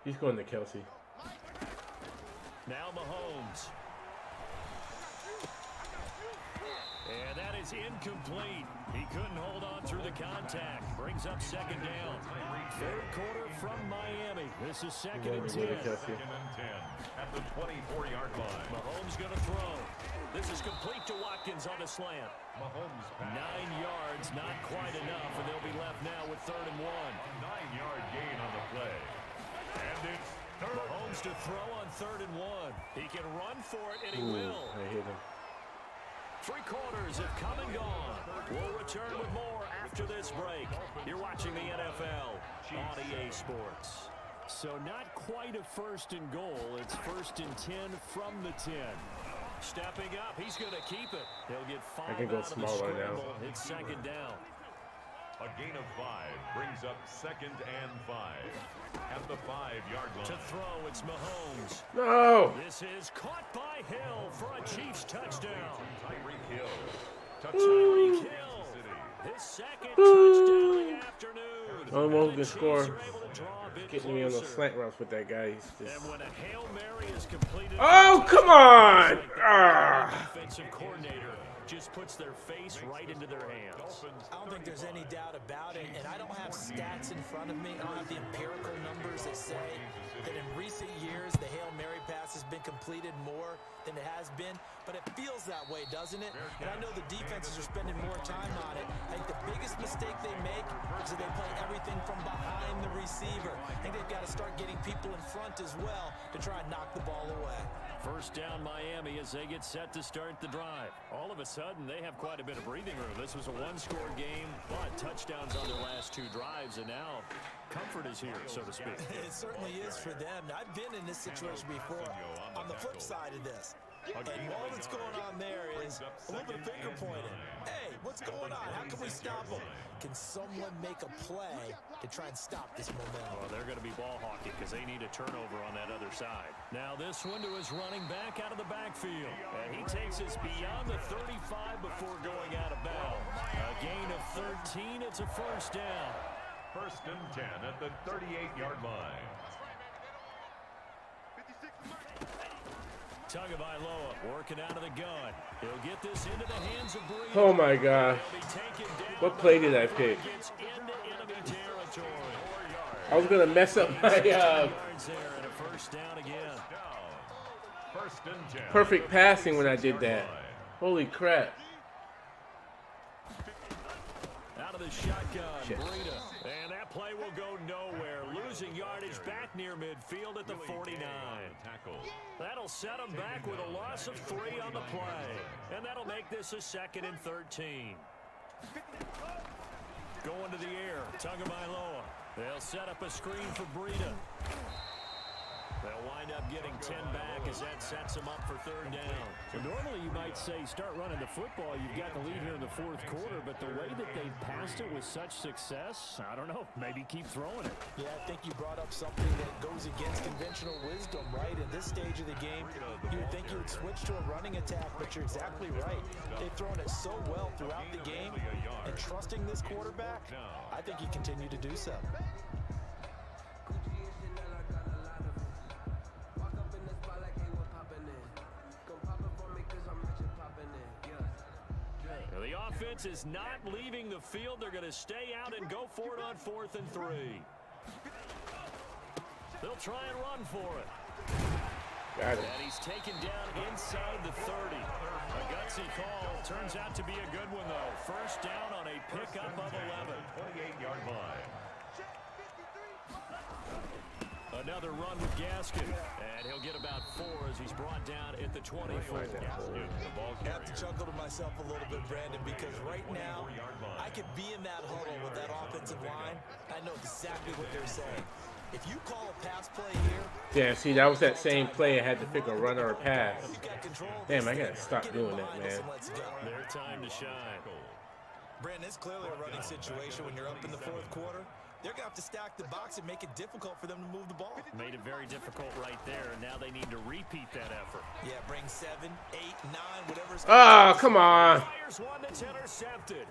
He's going to Kelsey. Now Mahomes. And that is incomplete. He couldn't hold on through the contact. Brings up second down. Third quarter from Miami. This is second and 10. Second and 10 at the 24-yard line. Mahomes going to throw. This is complete to Watkins on the slant. Mahomes 9 yards, not quite enough, and they'll be left now with 3rd and 1. A 9-yard gain on the play. And it's third. Mahomes to throw on 3rd and 1. He can run for it, and he will. I hit him. 3 quarters have come and gone. We'll return with more after this break. You're watching the NFL on EA Sports. So not quite a 1st and goal. It's 1st and 10 from the 10. Stepping up, he's going to keep it. He'll get 5 I can go out of the smaller now. scramble. It's second down. A gain of 5 brings up 2nd and 5 at the 5-yard line. To throw, it's Mahomes. No! This is caught by Hill for a Chiefs touchdown. Tyreek Hill. Tyreek Hill, his second touchdown of the afternoon. Almost And can the score. Chiefs are able to draw a bit Getting me on those closer. slant routes with that guy. He's just... And when a Hail Mary is completed, Oh, come on! Ah. defensive coordinator just puts their face right into their hands. I don't think there's any doubt about it, and I don't have stats in front of me. I don't have the empirical numbers that say that in recent years the Hail Mary pass has been completed more than it has been, but it feels that way, doesn't it? And I know the defenses are spending more time on it. I think the biggest mistake they make is that they play everything from behind the receiver. I think they've got to start getting people in front as well to try and knock the ball away. First down Miami as they get set to start the drive. All of a sudden, they have quite a bit of breathing room. This was a 1-score game, but touchdowns on their last 2 drives, and now comfort is here, so to speak. It certainly is for them. Now, I've been in this situation before on the flip side of this. And all that's going on there is a little bit of finger pointing. Hey, what's going on? How can we stop them? Can someone make a play to try and stop this momentum? Well, they're going to be ball hawking because they need a turnover on that other side. Now this one to his running back out of the backfield. And he takes us beyond the 35 before going out of bounds. A gain of 13. It's a first down. First and 10 at the 38-yard line. Tagovailoa working out of the gun. He'll get this into the hands of Breida. Oh my gosh. What play did I pick? I was going to mess up my perfect passing when I did that. Holy crap. Out of the shotgun, Breida. And that play will go nowhere. Losing yardage back near midfield at the 49. That'll set him back with a loss of 3 on the play. And that'll make this a 2nd and 13. Going to the air, Tagovailoa. They'll set up a screen for Breida. They'll wind up getting 10 back as that sets them up for 3rd down. So normally you might say start running the football. You've got the lead here in the 4th quarter, but the way that they've passed it with such success, I don't know, maybe keep throwing it. Yeah, I think you brought up something that goes against conventional wisdom, right? In this stage of the game, you would think you would switch to a running attack, but you're exactly right. They've thrown it so well throughout the game, and trusting this quarterback, I think he continued to do so. The offense is not leaving the field. They're going to stay out and go for it on 4th and 3. They'll try and run for it. Got it. And he's taken down inside the 30. A gutsy call. Turns out to be a good one, though. 1st down on a pickup of 11. 28-yard line. Another run with Gaskin. And he'll get about 4 as he's brought down at the 24. I have to chuckle to myself a little bit, Brandon, because right now I could be in that huddle with that offensive line. I know exactly what they're saying. If you call a pass play here... Yeah, see, that was that same play. I had to pick a run or a pass. Damn, I got to stop doing that, man. Their time to shine. Brandon, it's clearly a running situation when you're up in the 4th quarter. They're going to have to stack the box and make it difficult for them to move the ball. Made it very difficult right there, and now they need to repeat that effort. Yeah, bring 7, 8, 9, whatever's... Oh, come on. Fires one that's intercepted.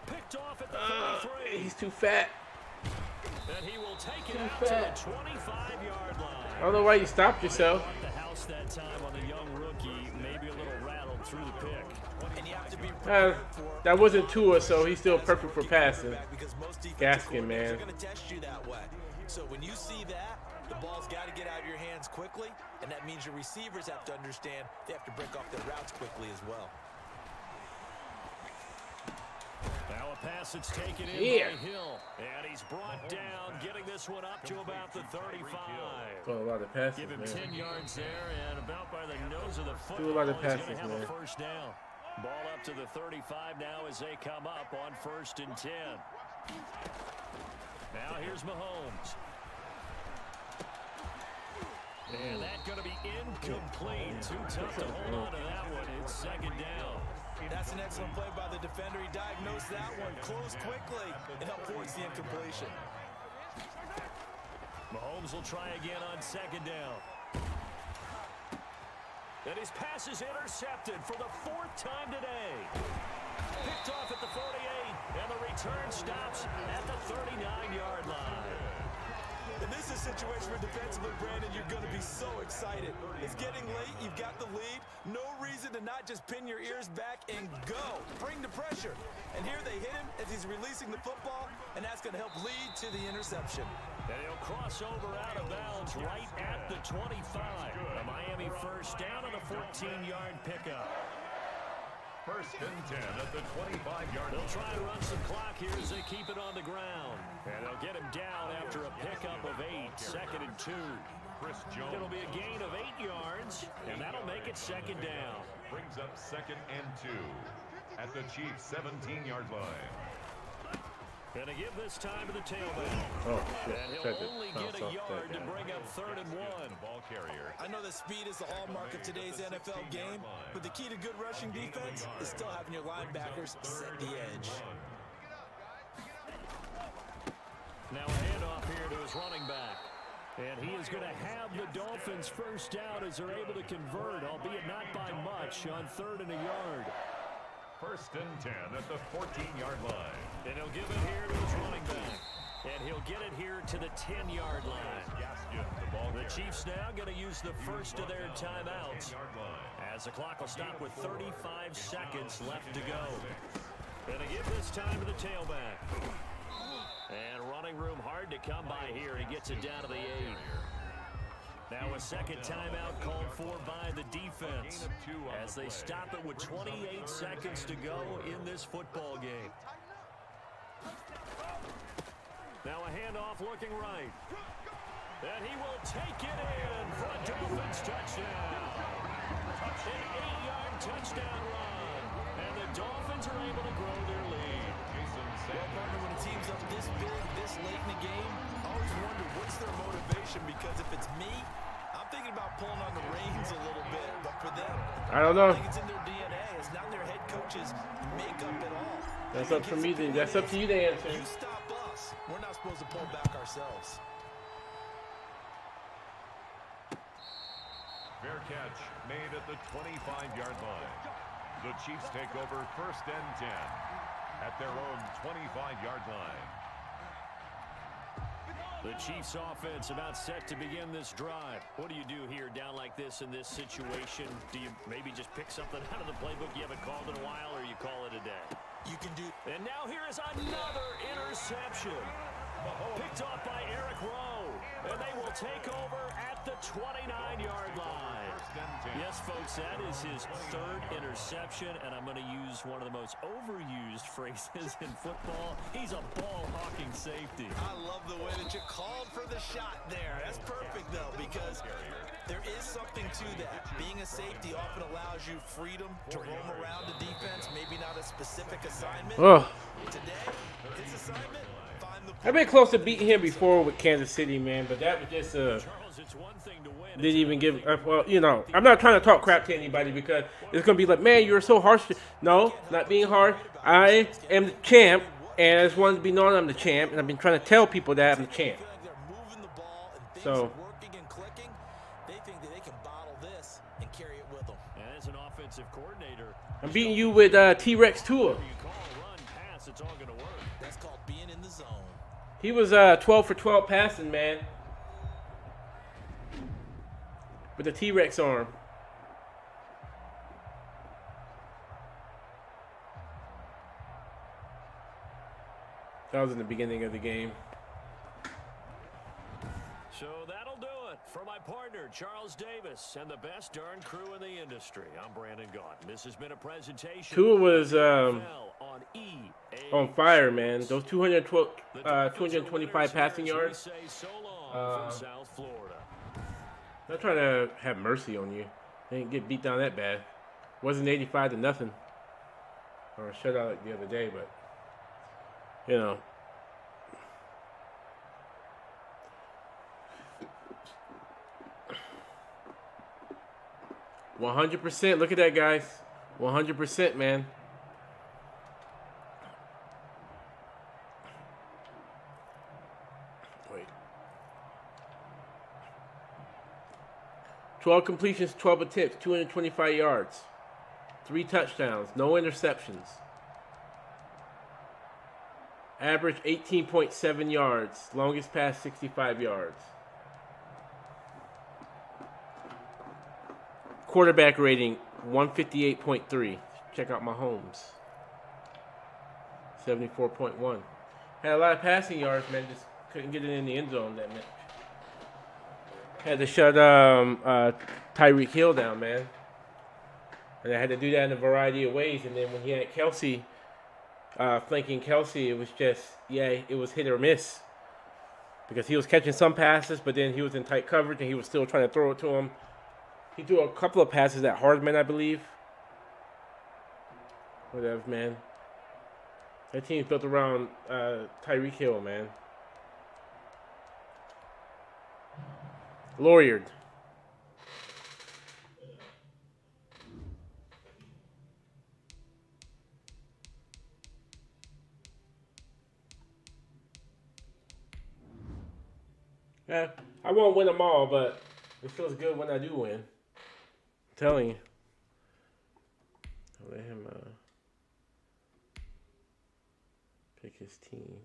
Picked off at the 33. He's too fat. And he will take it out to the 25-yard line. I don't know why you stopped yourself. The house that time on the young rookie, maybe a little rattled through the pick. And you have to be that wasn't Tua, so he's still perfect for passing. Gaskin, man. Going to test you that way. So when you see that, the ball's got to get out of your hands quickly, and that means your receivers have to understand they have to break off their routes quickly as well. Now a pass that's taken in by Hill, and he's brought down, getting this one up to about the 35. Doing a lot of passes, Give him man. 10 yards there, and about by the nose of the football, Do a lot of he's going passes, to have man. a 1st down. Ball up to the 35 now as they come up on 1st and 10. Now here's Mahomes. And that's going to be incomplete. Too tough to hold on to that one. It's 2nd down. That's an excellent play by the defender. He diagnosed that one, closed quickly, and helped force the incompletion. Mahomes will try again on 2nd down. And his pass is intercepted for the 4th time today. Picked off at the 48, and the return stops at the 39-yard line. And this is a situation where defensively, Brandon, you're going to be so excited. It's getting late. You've got the lead. No reason to not just pin your ears back and go. Bring the pressure. And here they hit him as he's releasing the football, and that's going to help lead to the interception. And he'll cross over out of bounds right at the 25. A Miami 1st down on a 14-yard pickup. 1st and 10 at the 25-yard line. They'll try to run some clock here as they keep it on the ground. And they'll get him down after a pickup of 8, 2nd and 2. Chris Jones. It'll be a gain of 8 yards, and that'll make it 2nd down. Brings up 2nd and 2 at the Chiefs' 17-yard line. Gonna give this time to the tailback. Oh, shit. And he'll only get a yard to bring up 3rd and 1. Ball carrier. I know that speed is the hallmark of today's NFL game, but the key to good rushing defense is still having your linebackers set the edge. Now a handoff here to his running back. And he is going to have the Dolphins 1st down as they're able to convert, albeit not by much, on 3rd and a yard. 1st and 10 at the 14-yard line. And he'll give it here to his running back. And he'll get it here to the 10-yard line. The Chiefs now going to use the first of their timeouts, as the clock will stop with 35 seconds left to go. Going to give this time to the tailback. And running room hard to come by here. He gets it down to the 8. Now a second timeout called for by the defense, as they stop it with 28 seconds to go in this football game. Now a handoff looking right. And he will take it in for a Dolphins touchdown. An 8-yard touchdown run. And the Dolphins are able to grow their lead. Well, partner, when a team's up this big, this late in the game, I always wonder what's their motivation, because if it's me, I'm thinking about pulling on the reins a little bit, but for them, I don't know. I think it's in their DNA. It's not their head coach's makeup at all. That's up for me. That's up to you to answer. You stop us. We're not supposed to pull back ourselves. Fair catch made at the 25-yard line. The Chiefs take over 1st and 10 at their own 25-yard line. The Chiefs offense about set to begin this drive. What do you do here down like this in this situation? Do you maybe just pick something out of the playbook you haven't called in a while, or you call it a day? You can do. And now here is another interception. Picked off by Eric Rowe. And they will take over at the 29-yard line. Yes, folks, that is his 3rd interception, and I'm going to use one of the most overused phrases in football. He's a ball-hawking safety. I love the way that you called for the shot there. That's perfect, though, because there is something to that. Being a safety often allows you freedom to roam around the defense, maybe not a specific assignment. Oh. Today, his assignment, find the... I've been close to beating him before with Kansas City, man, but that was just didn't even give. Well, you know, I'm not trying to talk crap to anybody, because it's gonna be like, man, you're so harsh. No, not being harsh. I am the champ, and I just wanted to be known I'm the champ, and I've been trying to tell people that I'm the champ. So. They think that they can bottle this and carry it with them. And as an offensive coordinator, I'm beating you with T-Rex Tua. you call a run, pass, it's all going to work. That's called being in the zone. He was 12 for 12 passing, man. With the T-Rex arm. That was in the beginning of the game. So that'll do it for my partner, Charles Davis, and the best darn crew in the industry. I'm Brandon Gaudin. This has been a presentation. Tua was on fire, man. Those 225 passing yards. From South Florida. Not trying to have mercy on you. They didn't get beat down that bad. Wasn't 85 to nothing. Or a shutout like the other day, but you know. $100%. Look at that, guys. 100%, man. Wait. 12 completions, 12 attempts, 225 yards. 3 touchdowns, no interceptions. Average 18.7 yards. Longest pass, 65 yards. Quarterback rating, 158.3. Check out Mahomes. 74.1. Had a lot of passing yards, man. Just couldn't get it in the end zone that much. Had to shut Tyreek Hill down, man. And I had to do that in a variety of ways. And then when he had Kelsey, flanking Kelsey, it was just, it was hit or miss. Because he was catching some passes, but then he was in tight coverage and he was still trying to throw it to him. He threw a couple of passes at Hardman, I believe. Whatever, man. That team's built around Tyreek Hill, man. Lawyered. Yeah, I won't win them all, but it feels good when I do win. I'm telling you. I'll let him pick his team.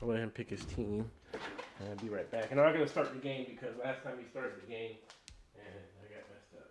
I'll let him pick his team. And I'll be right back. And I'm not going to start the game because last time he started the game, and I got messed up.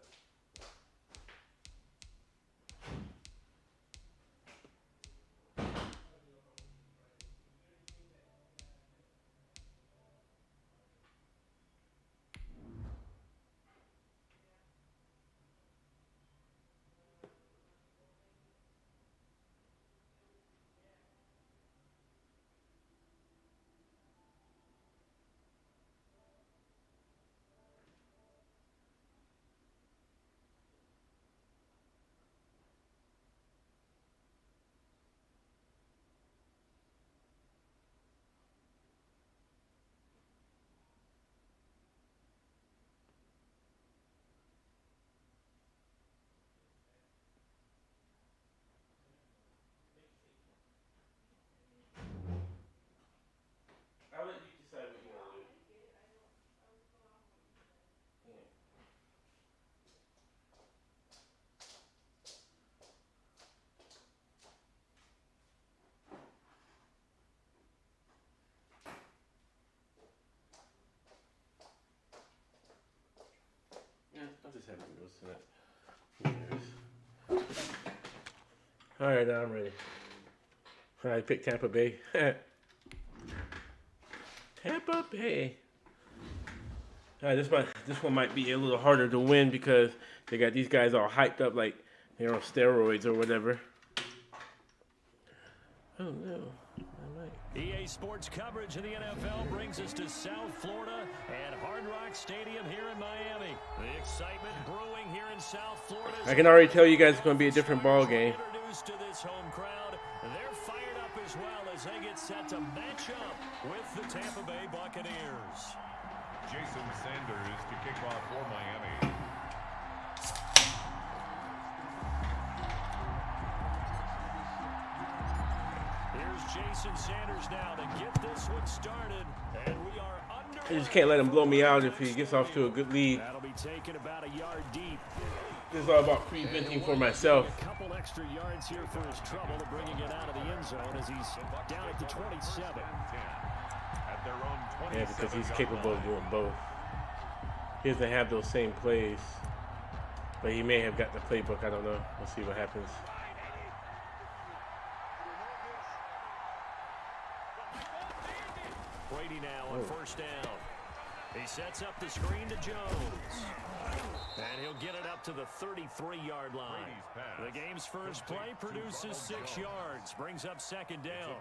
I'll let you decide what you want to do. Yeah, I'll just have him go to that. All right, now I'm ready. I picked Tampa Bay. Tampa Bay. This one might be a little harder to win because they got these guys all hyped up like they're on steroids or whatever. Oh no. EA Sports coverage of the NFL brings us to South Florida and Hard Rock Stadium here in Miami. The excitement brewing here in South Florida. I can already tell you guys it's going to be a different ball game. Introduced to this home crowd, they're fired up as well as they get set to match up with the Tampa Bay Buccaneers. Jason Sanders to kick off for Miami. Here's Jason Sanders now to get this one started, and we are under. I just can't let him blow me out if he gets off to a good lead. That'll be taken about a yard deep. This is all about preventing for myself. A couple extra yards here for his trouble to bringing it out of the end zone as he's down at the 27. At their own 27. Yeah, because he's capable of doing both. He doesn't have those same plays, but he may have got the playbook. I don't know. We'll see what happens. Brady now on first down. He sets up the screen to Jones. And he'll get it up to the 33-yard line. The game's first play produces 6 yards. Brings up second down.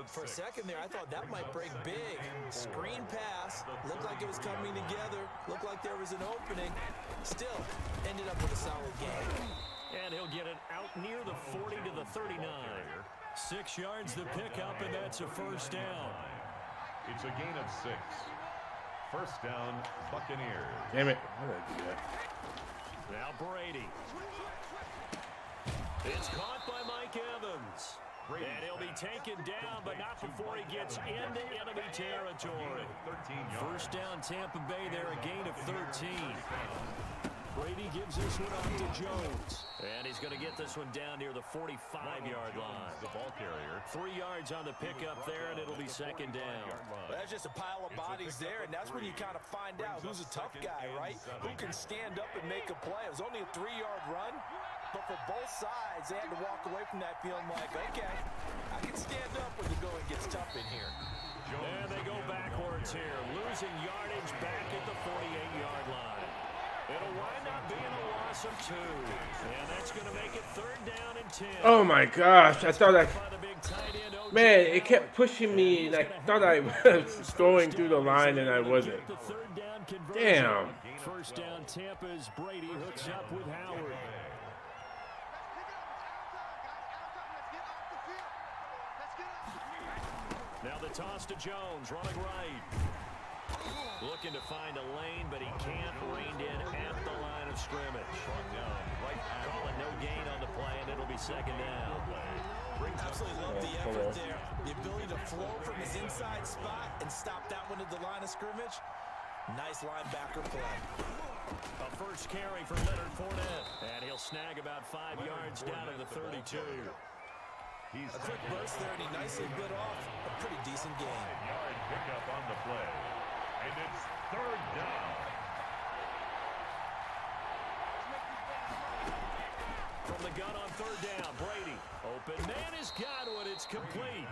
For a second there, I thought that might break big. Screen pass. Looked like it was coming together. Looked like there was an opening. Still, ended up with a solid game. And he'll get it out near the 40 to the 39. 6 yards to pick up, and that's a first down. It's a gain of 6. First down, Buccaneers. Damn it. Why did I do that? Now Brady. It's caught by Mike Evans. And he'll be taken down, but not before he gets into enemy territory. First down, Tampa Bay there, a gain of 13. Brady gives this one off to Jones. And he's going to get this one down near the 45-yard line. The ball carrier. 3 yards on the pickup there, and it'll be second down. That's just a pile of bodies there, and that's when you kind of find out who's a tough guy, right? Who can stand up and make a play. It was only a 3-yard run, but for both sides, they had to walk away from that feeling like, okay, I can stand up when the going gets tough in here. And they go backwards here, losing yardage back at the 48-yard line. It'll wind up being a loss of 2. And that's going to make it third down and 10. Oh my gosh. I thought man, it kept pushing me and I thought I was going through the line and I wasn't. Damn. First down, Tampa's Brady hooks up with Howard. Now the toss to Jones, running right. Looking to find a lane, but he can't. Reined in at the line of scrimmage. Calling no gain on the play, and it'll be second down. Absolutely love the effort there. The ability to flow from his inside spot and stop that one at the line of scrimmage. Nice linebacker play. A first carry for Leonard Fournette. And he'll snag about 5 yards down to the 32. A quick burst there, and he nicely bit off a pretty decent gain. 5-yard pickup on the play. And it's third down. From the gun on third down, Brady. Open man has got it. It's complete.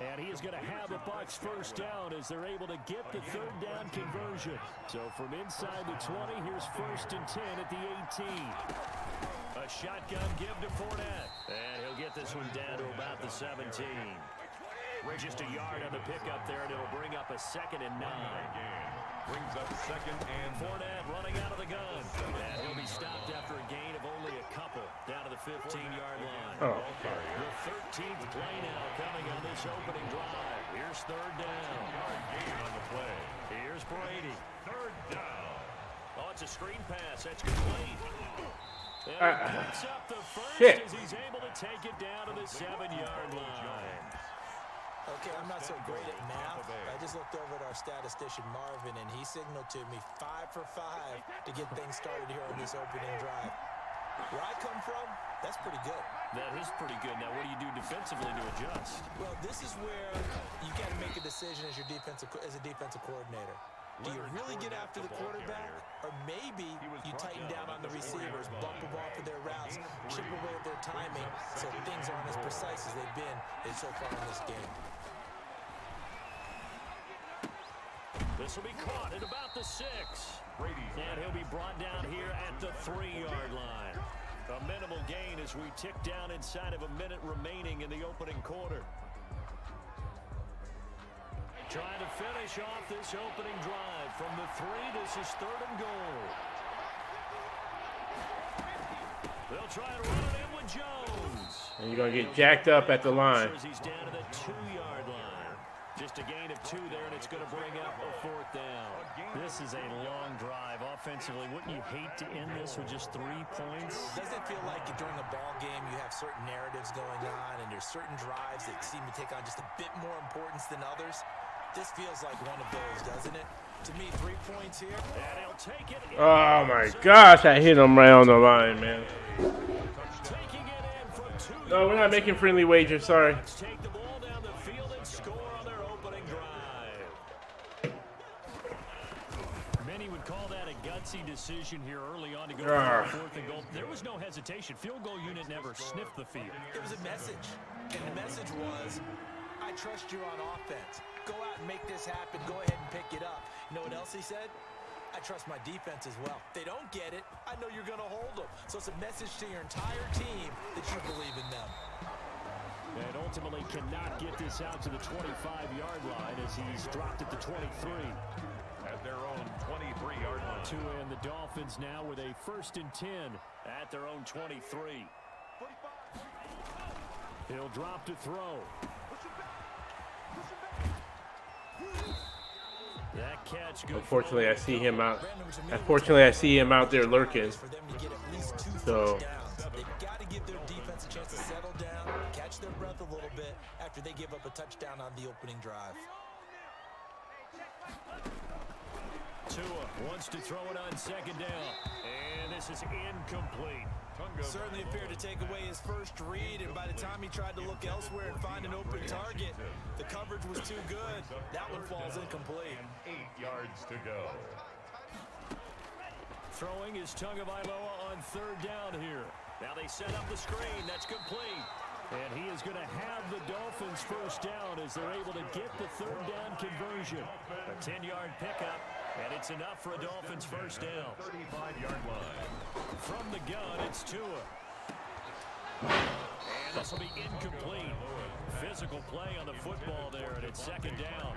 And he is going to have the Bucs first down as they're able to get the third down conversion. So from inside the 20, here's 1st and 10 at the 18. A shotgun give to Fournette. And he'll get this one down to about the 17. Just a yard on the pickup there, and it'll bring up a 2nd and 9. Brings up 2nd and Fournette running out of the gun. And he'll be stopped after a gain of only a couple down to the 15-yard line. Oh. The 13th play now coming on this opening drive. Here's third down. yard gain on the play. Here's Brady. Third down. Oh, it's a screen pass. That's complete. And he picks up the first shit. as he's able to take it down to the 7-yard line. Okay, I'm not so great at math. I just looked over at our statistician, Marvin, and he signaled to me 5 for 5 to get things started here on this opening drive. Where I come from, that's pretty good. That is pretty good. Now, what do you do defensively to adjust? Well, this is where you got to make a decision as a defensive coordinator. Do you really get after the quarterback, or maybe you tighten down on the receivers, bump them off of their routes, chip away at their timing, so things aren't as precise as they've been so far in this game? This will be caught at about the 6. And he'll be brought down here at the 3-yard line. A minimal gain as we tick down inside of a minute remaining in the opening quarter. Trying to finish off this opening drive. From the 3, this is 3rd and goal. They'll try to run it in with Jones. And you're going to get jacked up at the line. He's down to the 2-yard line. Just a gain of 2 there, and it's going to bring up a 4th down. This is a long drive offensively. Wouldn't you hate to end this with just 3 points? Doesn't it feel like during a ball game you have certain narratives going on, and there's certain drives that seem to take on just a bit more importance than others? This feels like one of those, doesn't it? To me, 3 points here. And he'll take it. Oh my gosh, I hit him right on the line, man. Taking it in from 2 No, we're not making friendly wagers, sorry. take the ball down the field and score on their opening drive. Many would call that a gutsy decision here early on to go for 4th and goal. There was no hesitation. Field goal unit never sniffed the field. It was a message, and the message was, I trust you on offense. Go out and make this happen. Go ahead and pick it up. You know what else he said? I trust my defense as well. If they don't get it, I know you're going to hold them. So it's a message to your entire team that you believe in them. And ultimately cannot get this out to the 25-yard line as he's dropped at the 23. At their own 23-yard line. Tua and the Dolphins now with a 1st and 10 At their own 23. He'll drop to throw. That catch good. Unfortunately, I see him out. Unfortunately, I see him out there lurking. For them to get at least 2 So- first downs. They've got to give their defense a chance to settle down, catch their breath a little bit after they give up a touchdown on the opening drive. Tua wants to throw it on 2nd down. And this is incomplete. Certainly appeared to take away his first read, and by the time he tried to look elsewhere and find an open target, the coverage was too good. That one falls incomplete. 8 yards to go. Throwing is Tagovailoa on 3rd down here. Now they set up the screen. That's complete. And he is going to have the Dolphins first down as they're able to get the 3rd down conversion. A 10-yard pickup, and it's enough for a Dolphins first down. 35-yard line. From the gun, it's Tua. And this will be incomplete. Physical play on the football there, and it's 2nd down.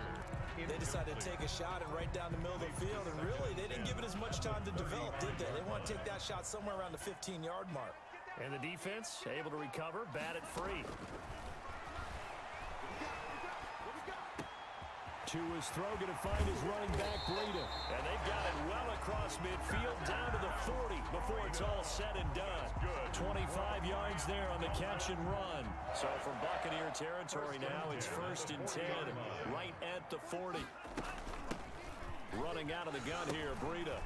They decided to take a shot and right down the middle of the field, and really, they didn't give it as much time to develop, did they? They want to take that shot somewhere around the 15-yard mark. And the defense able to recover, bat it free. Tua's throw going to find his running back, Brady. And they've got it well across midfield, down to the 40 before it's all said and done. 25 yards there on the catch and run. So from Buccaneer territory now, it's 1st and 10, right at the 40. Running out of the gun here, Breida.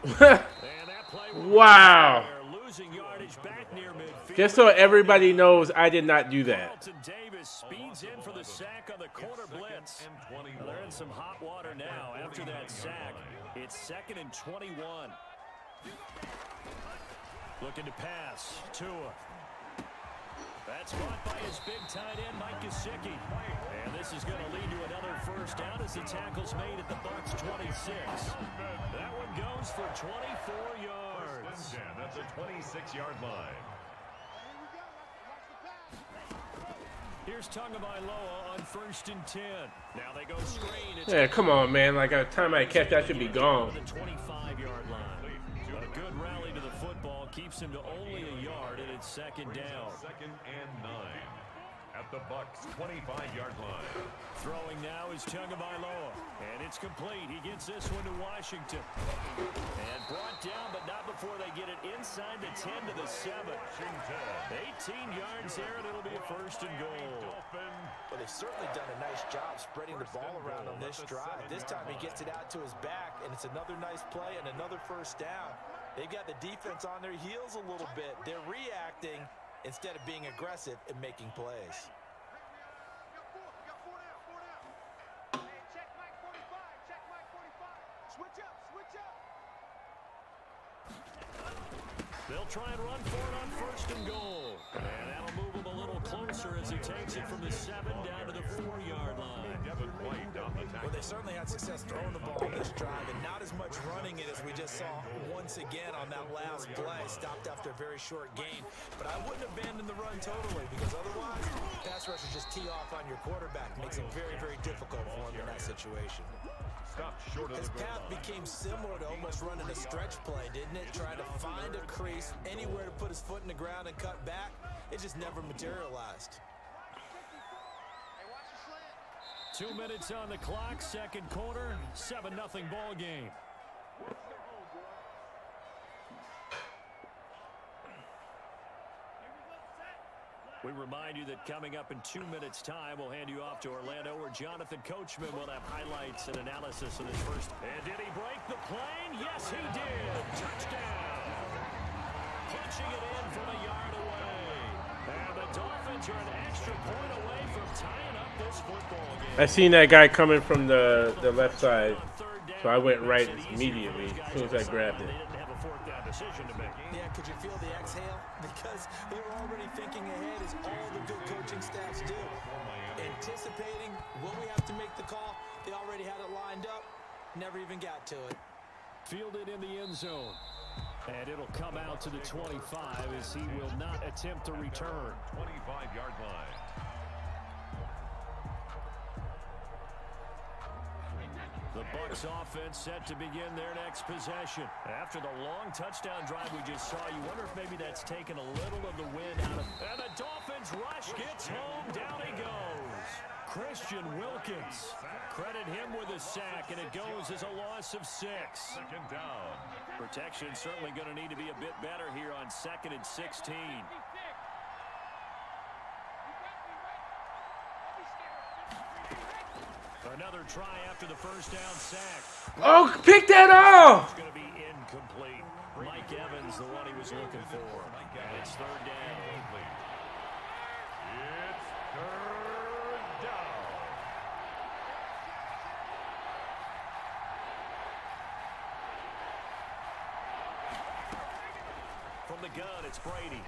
And that play Wow. losing yardage back near midfield. Just so everybody knows, I did not do that. Carlton Davis speeds in for the sack on the corner blitz. Well, they're in some hot water now after that sack. It's 2nd and 21. Looking to pass. Tua. That's caught by his big tight end, Mike Gesicki. And this is going to lead to another first down as the tackle's made at the Bucs 26. That one goes for 24 yards. That's a 26-yard line. Here's Tagovailoa on 1st and 10. Now they go screen. Yeah, come on, man. Like, by the time I catch, I should be gone. The 25-yard line. A good rally to the football keeps him to only a yard, and it's 2nd down. 2nd and 9 at the Bucs 25-yard line. Throwing now is Tagovailoa, and it's complete. He gets this one to Washington. And brought down, but not before they get it inside the 10 to the 7. 18 yards there, and it'll be a 1st and goal. Well, they've certainly done a nice job spreading the ball around on this drive. This time he gets it out to his back, and it's another nice play and another first down. They've got the defense on their heels a little bit. They're reacting instead of being aggressive and making plays. They'll try and run for it on 1st and goal. And that'll move him a little closer as he takes it from the 7 down to the 4-yard line. Well, they certainly had success throwing the ball on this drive, and not as much running it as we just saw once again on that last play. Stopped after a very short gain. But I wouldn't abandon the run totally, because otherwise, pass rushers just tee off on your quarterback. Makes it very, very difficult for him in that situation. His path became similar to almost running a stretch play, didn't it? Trying to find a crease, anywhere to put his foot in the ground and cut back. It just never materialized. 2 minutes on the clock, 2nd quarter, 7-0 ball game. We remind you that coming up in 2 minutes' time, we'll hand you off to Orlando, where Jonathan Coachman will have highlights and analysis of his first. And did he break the plane? Yes, he did. Touchdown. Punching it in from a yard away. And the Dolphins are an extra point away from tying up this football game. I seen that guy coming from the left side, so I went right immediately as soon as I grabbed it. Yeah, could you feel the exhale? Because they were already thinking ahead, as all the good coaching staffs do. Anticipating, will we have to make the call? They already had it lined up, never even got to it. Fielded in the end zone. And it'll come out to the 25 as he will not attempt to return. 25-yard line. The Bucs offense set to begin their next possession. After the long touchdown drive we just saw, you wonder if maybe that's taken a little of the wind out of. And the Dolphins rush gets home. Down he goes. Christian Wilkins. Credit him with a sack, and it goes as a loss of 6. 2nd down. Protection certainly going to need to be a bit better here on 2nd and 16. Another try after the first down sack. Oh, pick that off! It's going to be incomplete. Mike Evans, the one he was looking for. And it's 3rd down. It's 3rd down. From the gun, it's Brady.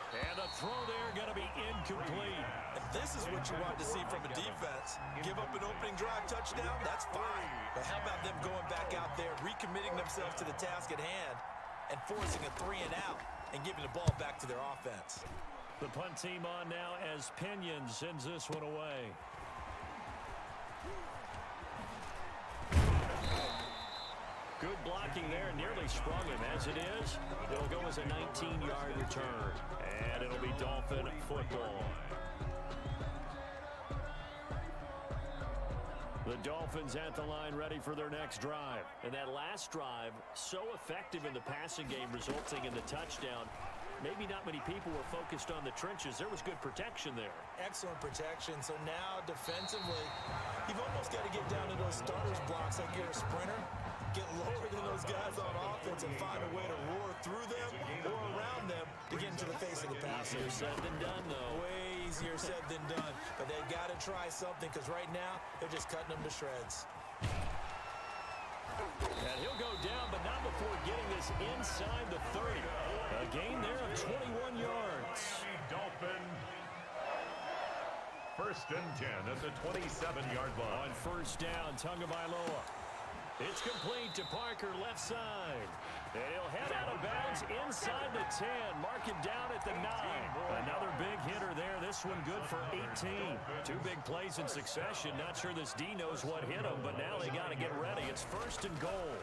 And a throw there going to be incomplete. And this is what you want to see from a defense. Give up an opening drive touchdown, that's fine. But how about them going back out there, recommitting themselves to the task at hand, and forcing a 3-and-out, and giving the ball back to their offense. The punt team on now as Pinion sends this one away. Good blocking there, nearly sprung him. As it is, it'll go as a 19-yard return. And it'll be Dolphin football. The Dolphins at the line, ready for their next drive. And that last drive, so effective in the passing game, resulting in the touchdown. Maybe not many people were focused on the trenches. There was good protection there. Excellent protection. So now, defensively, you've almost got to get down to those starters blocks like you're a sprinter. Get lower than those guys on offense and find a way to roar through them Easier said than done, though. Way easier said than done. But they've got to try something because right now they're just cutting them to shreds. And he'll go down, but not before getting this inside the 30. A gain there of 21 yards. Dolphin. First and 10 at the 27-yard line. On first down, Tagovailoa. It's complete to Parker, left side. And he'll head out of bounds inside the 10. Mark him down at the 9. Another big hitter there. This one good for 18. Two big plays in succession. Not sure this D knows what hit him, but now they got to get ready. It's first and goal.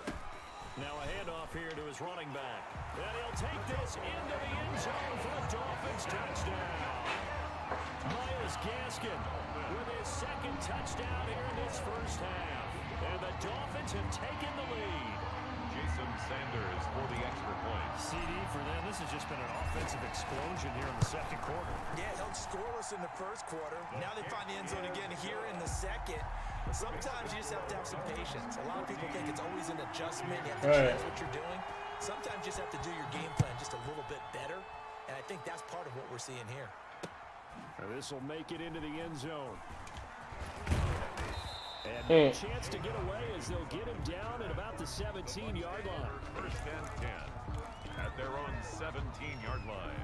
Now a handoff here to his running back. And he'll take this into the end zone for a Dolphins touchdown. Myles Gaskin with his second touchdown here in this first half. And the Dolphins have taken the lead. Jason Sanders for the extra point. CD for them. This has just been an offensive explosion here in the second quarter. Yeah, held scoreless in the first quarter. Now they find the end zone again here in the second. Sometimes you just have to have some patience. A lot of people think it's always an adjustment. You have to change what you're doing. Sometimes you just have to do your game plan just a little bit better. And I think that's part of what we're seeing here. This will make it into the end zone. And no chance to get away as they'll get him down at about the 17-yard line. First and 10 at their own 17-yard line.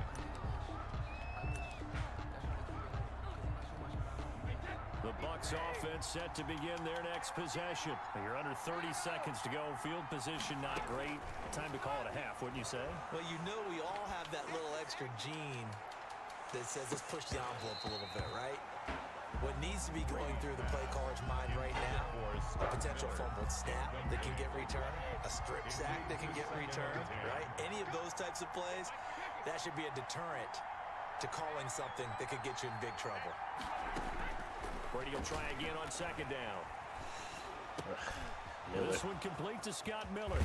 The Bucs offense set to begin their next possession. You're under 30 seconds to go. Field position not great. Time to call it a half, wouldn't you say? Well, you know we all have that little extra gene that says let's push the envelope a little bit, right? What needs to be going through the play caller's mind right now, a potential fumbled snap that can get returned, a strip sack that can get returned, right? Any of those types of plays, that should be a deterrent to calling something that could get you in big trouble. Brady will try again on second down. This one complete to Scott Miller.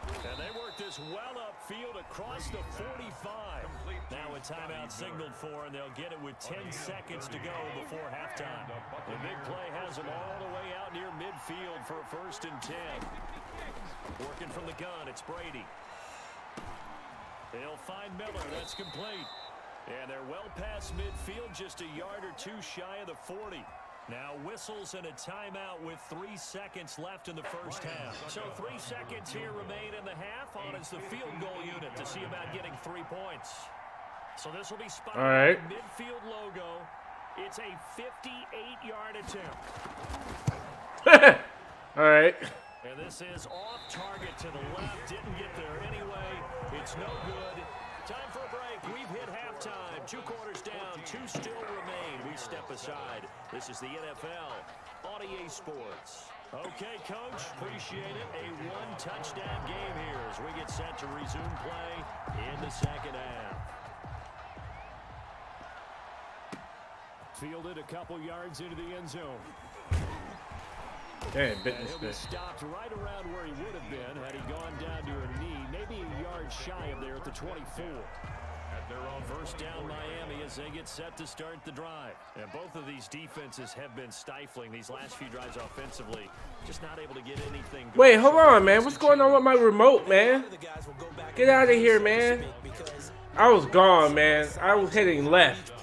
And they work this well upfield across the 45. Now a timeout signaled for, and they'll get it with 10 seconds to go before halftime. The big play has them all the way out near midfield for a first and 10. Working from the gun, it's Brady. They'll find Miller. That's complete. And they're well past midfield, just a yard or two shy of the 40. Now whistles and a timeout with 3 seconds left in the first half. So 3 seconds here remain in the half. On is the field goal unit to see about getting 3 points. So this will be spotted on the midfield logo. It's a 58-yard attempt. All right. And this is off target to the left. Didn't get there anyway. It's no good. Time for a break. We've hit halftime. 2 quarters down. 2 still remain. We step aside. This is the NFL on EA Sports. Okay, Coach. Appreciate it. A 1-touchdown game here as we get set to resume play in the second half. Fielded a couple yards into the end zone. Damn, bit He'll be stopped right around where he would have been had he gone down to a knee, maybe a yard shy of there at the 24. At their own First down Miami as they get set to start the drive. And both of these defenses have been stifling these last few drives offensively. Just not able to get anything going. Wait, hold on, man. What's going on with my remote, man? Get out of here, man. I was gone, man. I was heading left.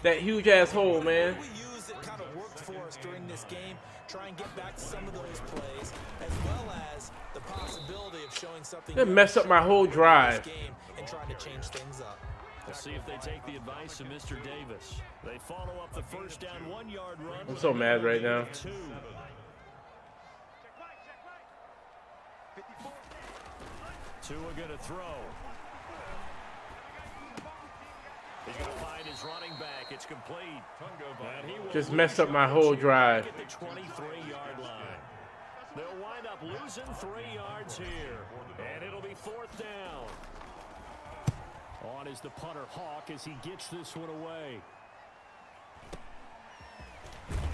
That huge ass hole, man. We use that kind of worked for us during this game. Try and get back to some of those plays, as well as the possibility of showing something. That messed up my whole drive. And trying to change things up. Let's see if they take the advice of Mr. Davis. They follow up the first down 1-yard run. I'm so mad right now. Tua going to throw. He's going to find his running back. It's complete. Just messed up my whole drive. At the 23-yard line. They'll wind up losing 3 yards here. And it'll be 4th down. On is the punter Hawk as he gets this one away.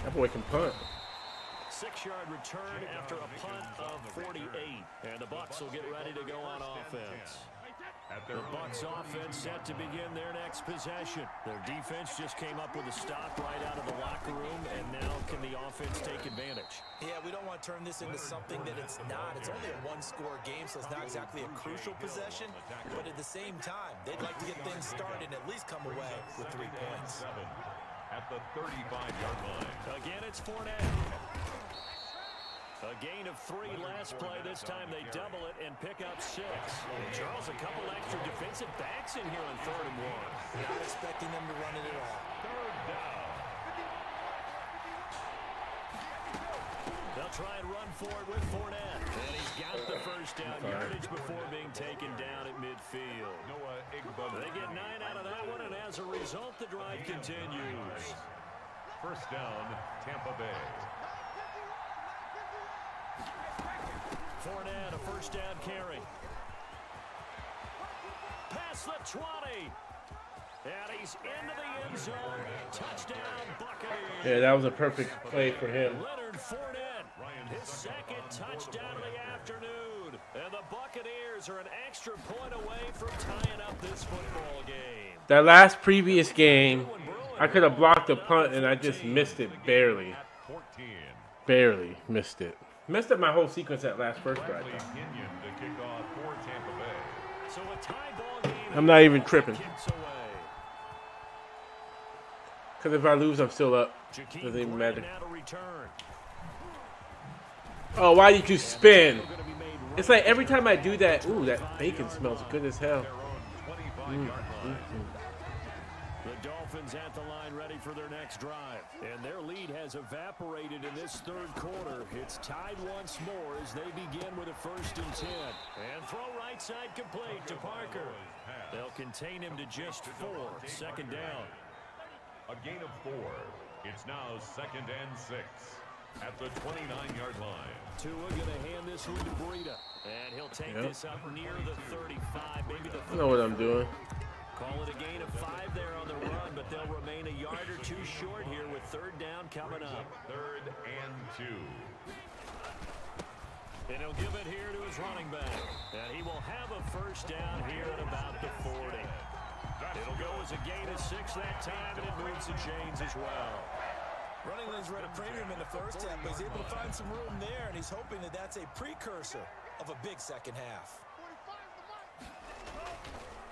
That boy can punt. 6-yard return after a punt of 48. And the Bucs will get ready to go on offense. The Bucs offense set to begin their next possession. Their defense just came up with a stop right out of the locker room, and now can the offense take advantage? Yeah, we don't want to turn this into something that it's not. It's only a one-score game, so it's not exactly a crucial possession. But at the same time, they'd like to get things started and at least come away with 3 points. At the 35-yard line. Again, it's Fournette. A gain of 3 last play. This time they double it and pick up 6. And Charles, a couple extra defensive backs in here on 3rd and 1. Not expecting them to run it at all. 3rd down. They'll try and run for it with Fournette. And he's got the first down yardage before being taken down at midfield. They get 9 out of that one, and as a result, the drive continues. First down, Tampa Bay. Fournette, a first down carry. Past the 20. And he's into the end zone. Touchdown, Buccaneers. Yeah, that was a perfect play for him. Leonard Fournette, his 2nd touchdown of the afternoon. And the Buccaneers are an extra point away from tying up this football game. That last previous game, I could have blocked a punt and I just missed it barely. Barely missed it. Messed up my whole sequence that last first drive. So a tie ball game. I'm not even tripping. Because if I lose, I'm still up. Doesn't even matter. Oh, why did you spin? It's like every time I do that, ooh, that bacon smells good as hell. The Dolphins at the line ready for their next drive. And their lead has evaporated in this 3rd quarter. It's tied once more as they begin with a 1st and 10. And throw right side complete to Parker. They'll contain him to just 4. 2nd down. A gain of 4. It's now 2nd and 6 at the 29-yard line. Tua going to hand this one to Breida. And he'll take this up near the 35, maybe the 30. I know what I'm doing. Call it a gain of 5 there on the run, but they'll remain a yard or 2 short here with 3rd down coming up. 3rd and 2. And he'll give it here to his running back. And he will have a first down here at about the 40. It'll go as a gain of 6 that time, and it moves the chains as well. Running lanes were at a premium in the first half, but he's able to find some room there, and he's hoping that that's a precursor of a big second half.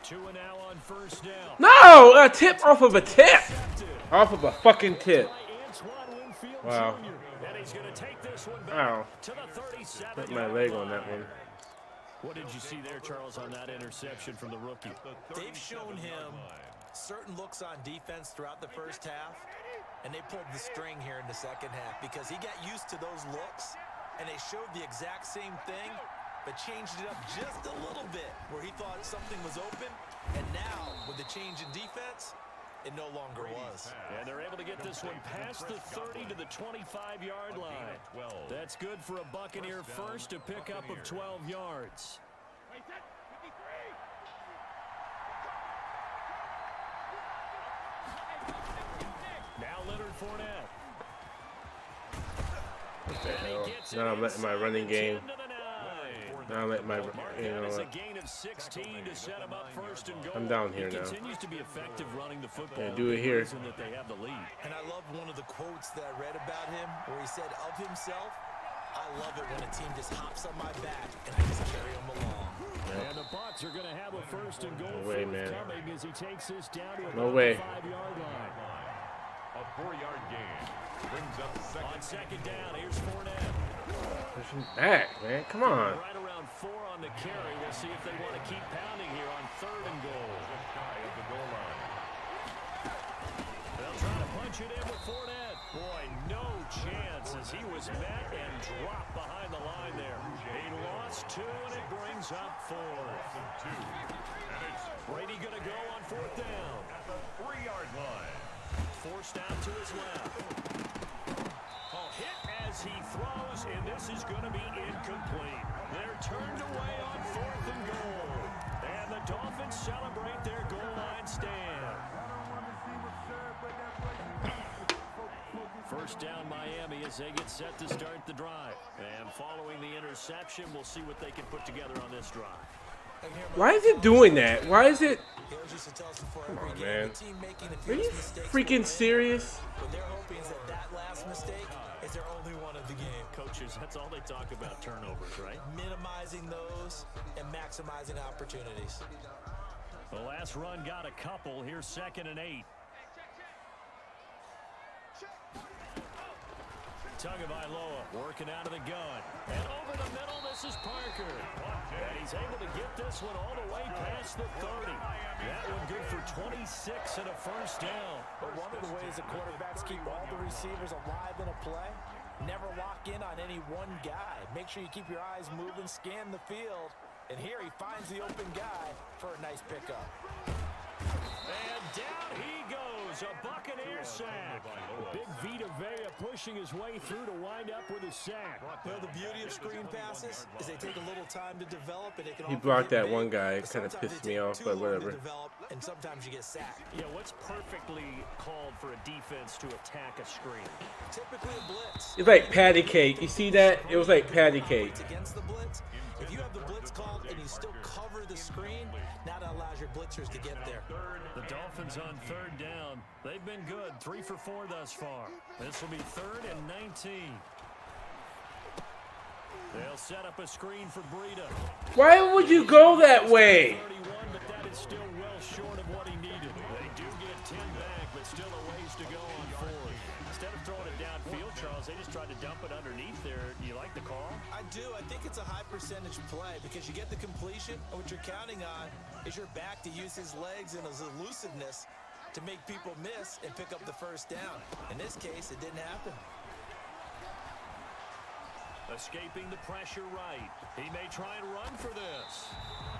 Tua now on first down. No! A tip off of a tip! Off of a fucking tip. Wow. And he's going to take this one back Ow. to the 37. Hit my leg on that one. What did you see there, Charles, on that interception from the rookie? They've shown him certain looks on defense throughout the first half, and they pulled the string here in the second half because he got used to those looks, and they showed the exact same thing, but changed it up just a little bit where he thought something was open, and now with the change in defense, it no longer was. And they're able to get this one past the 30 to the 25-yard line. That's good for a Buccaneer first to pick up of 12 yards. Now Leonard Fournette. What the hell? Now I'm letting my running game. Now I'm letting my, you know what? I'm down here now. Continues to be effective running the football. Yeah, do it here. That they have the lead. And I love one of the quotes that I read about him where he said of himself, I love it when a team just hops on my back and I just carry them along. Yep. And the Bucs are going to have a first and goal no way, man. coming as he takes this down to no way. the 5-yard line. A 4-yard gain brings up second. On second down, here's Fournette. Push him back, man. Come on. Right around 4 on the carry. We'll see if they want to keep pounding here on 3rd and goal. Just shy of the goal line. They'll try to punch it in with Fournette. Boy, no chance as he was met and dropped behind the line there. He lost 2 and it brings up 4th. Brady going to go on 4th down. At the 3-yard line. Forced out to his left. Hit as he throws, and this is going to be incomplete. They're turned away on 4th and goal. And the Dolphins celebrate their goal line stand. First down Miami as they get set to start the drive. And following the interception, we'll see what they can put together on this drive. Why is it doing that? Why is it? Come on, man. Are you freaking serious? What they're hoping is that last mistake is their only one of the game. Coaches, that's all they talk about, turnovers, right? Minimizing those and maximizing opportunities. The last run got a couple. Here's 2nd and 8. Tagovailoa working out of the gun. And over the middle, this is Parker. And he's able to get this one all the way past the 30. That one good for 26 and a first down. But one of the ways the quarterbacks keep all the receivers alive in a play, never lock in on any one guy. Make sure you keep your eyes moving, scan the field. And here he finds the open guy for a nice pickup. And down he goes, a Buccaneer sack. Big Vita Vea pushing his way through to wind up with a sack. You know, the beauty of screen passes is they take a little time to develop, and it can He often blocked get that big, one guy. It but kind of sometimes pissed they me take off, too but long to whatever. develop, and sometimes you get sacked. Yeah, what's perfectly called for a defense to attack a screen? Typically a blitz. It's like patty cake. You see that? It was like patty cake. Against the blitz, if you have the blitz called and you still cover the screen, now that allows your blitzers to get there. The Dolphins on 3rd down. They've been good, 3 for 4 thus far. This will be 3rd and 19. They'll set up a screen for Breida. Why would you go that way? 31, but that is still well short of what he needed. They do get 10 back, but still a ways to go on 4th. Instead of throwing it downfield, Charles, they just tried to dump it underneath there. Do you like the call? I do. I think it's a high percentage play because you get the completion, and what you're counting on is your back to use his legs and his elusiveness to make people miss and pick up the first down. In this case, it didn't happen. Escaping the pressure right. He may try and run for this.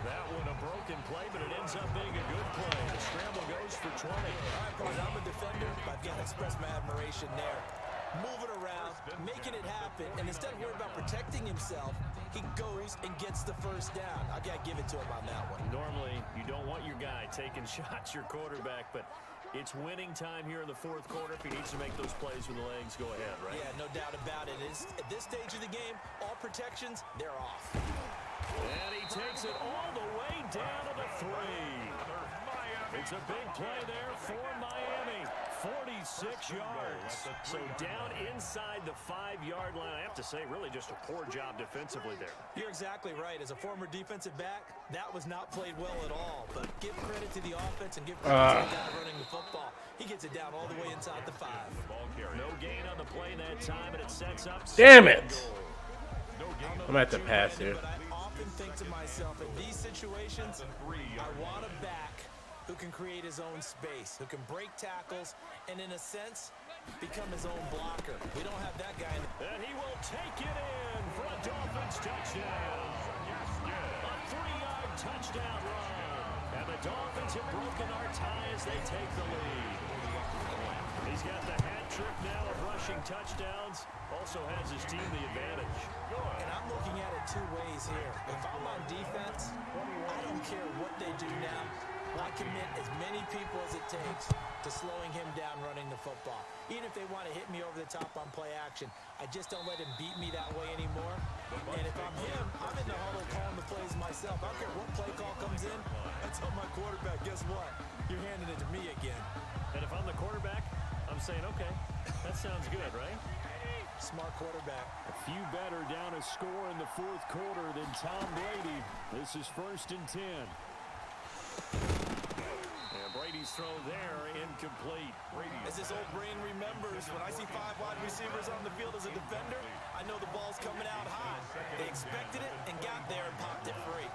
That one a broken play, but it ends up being a good play. The scramble goes for 20. All right, boys, I'm a defender, but I've got to express my admiration there. Moving around, making it happen, and instead of worrying about protecting himself, he goes and gets the first down. I got to give it to him on that one. Normally, you don't want your guy taking shots, your quarterback, but it's winning time here in the 4th quarter. If he needs to make those plays with the legs, go ahead, right? Yeah, no doubt about it. At this stage of the game, all protections, they're off. And he takes it all the way down to the 3. It's a big play there for Miami. 46 yards. So down inside the 5-yard line. I have to say, really just a poor job defensively there. You're exactly right. As a former defensive back, that was not played well at all. But give credit to the offense and give credit to the guy running the football. He gets it down all the way inside the 5. No gain on the play that time, and it sets up. Damn it! I'm gonna have to pass here. But I often think to myself, in these situations, I want a back who can create his own space, who can break tackles, and in a sense, become his own blocker. We don't have that guy. And he will take it in for a Dolphins touchdown. A 3-yard touchdown run. And the Dolphins have broken our tie as they take the lead. He's got the hat trick now of rushing touchdowns. Also has his team the advantage. And I'm looking at it 2 ways here. If I'm on defense, I don't care what they do now. I commit as many people as it takes to slowing him down running the football. Even if they want to hit me over the top on play action, I just don't let him beat me that way anymore. And if I'm him, I'm in the huddle calling the plays myself. I don't care what play call comes in. I tell my quarterback, guess what? You're handing it to me again. And if I'm the quarterback, I'm saying, okay, that sounds good, right? Smart quarterback. A few better down a score in the 4th quarter than Tom Brady. This is 1st and 10. And Brady's throw there, incomplete. As this old brain remembers, when I see 5 wide receivers on the field as a defender, I know the ball's coming out hot. They expected it and got there and popped it free.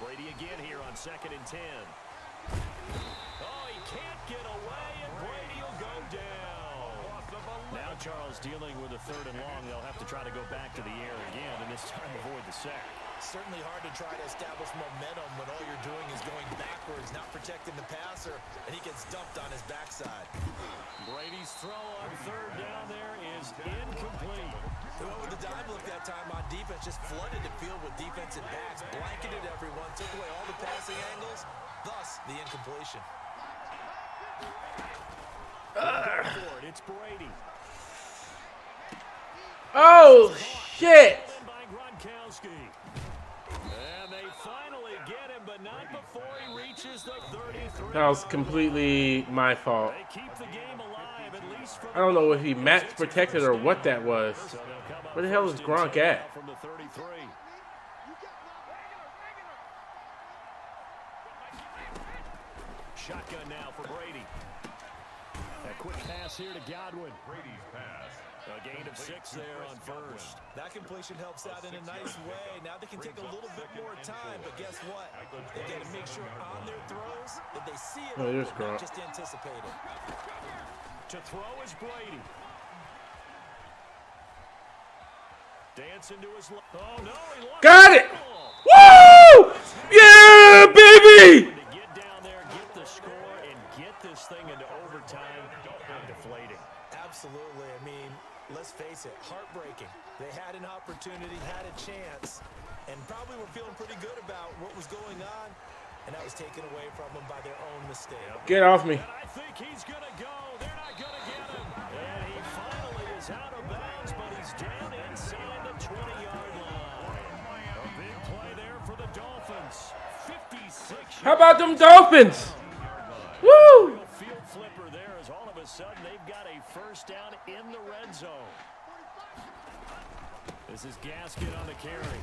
Brady again here on 2nd and 10. Oh, he can't get away, and Brady will go down. Now Charles dealing with a 3rd and long. They'll have to try to go back to the air again, and this time avoid the sack. Certainly hard to try to establish momentum when all you're doing is going backwards, not protecting the passer, and he gets dumped on his backside. Brady's throw on 3rd down there is incomplete. They went with the dive look that time on defense, just flooded the field with defensive backs, blanketed everyone, took away all the passing angles, thus the incompletion. It's Brady. Oh, shit! By And they finally get him, but not before he reaches the 33. That was completely my fault. They keep the game alive, at least for I don't know if he match protected or what that was. Where the hell is Gronk at? From the 33. Shotgun now for Brady. A quick pass here to Godwin. Brady's pass. A gain of 6 there on first. That completion helps out in a nice way. Now they can take a little bit more time, but guess what? They got to make sure on their throws that they see it, Oh, there's not Gronk. just anticipate it. To throw is Brady. Dancing to his left. Oh, no, he lost Got it! the ball. Woo! Yeah, baby! To get down there, get the score, and get this thing into overtime. I'm deflating. Absolutely. I mean, let's face it, heartbreaking. They had an opportunity, had a chance, and probably were feeling pretty good about what was going on, and that was taken away from them by their own mistake. Get off me. And I think he's going to go. They're not going to get him. And he finally is out of bounds, but he's down inside the 20-yard line. A big play there for the Dolphins. 56. How about them Dolphins? Woo! Real field flipper there as all of a sudden they've got a first down in the red zone. This is Gaskin on the carry.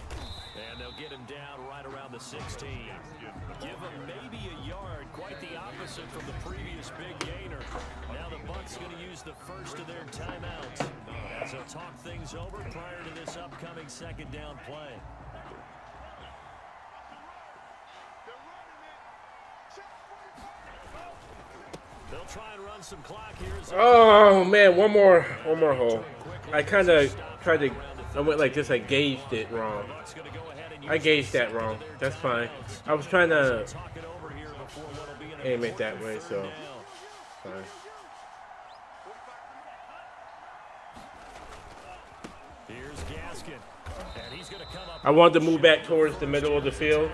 And they'll get him down right around the 16. Give him maybe a yard, quite the opposite from the previous big gainer. Now the Bucs going to use the first of their timeouts as they'll talk things over prior to this upcoming second down play. They'll try and run some clock here. Oh man, one more hole. I kind of tried to. I went like this. I gauged it wrong. I gauged that wrong. That's fine. I was trying to aim it that way, so fine. Here's Gaskin. And he's going to come up. I wanted to move back towards the middle of the field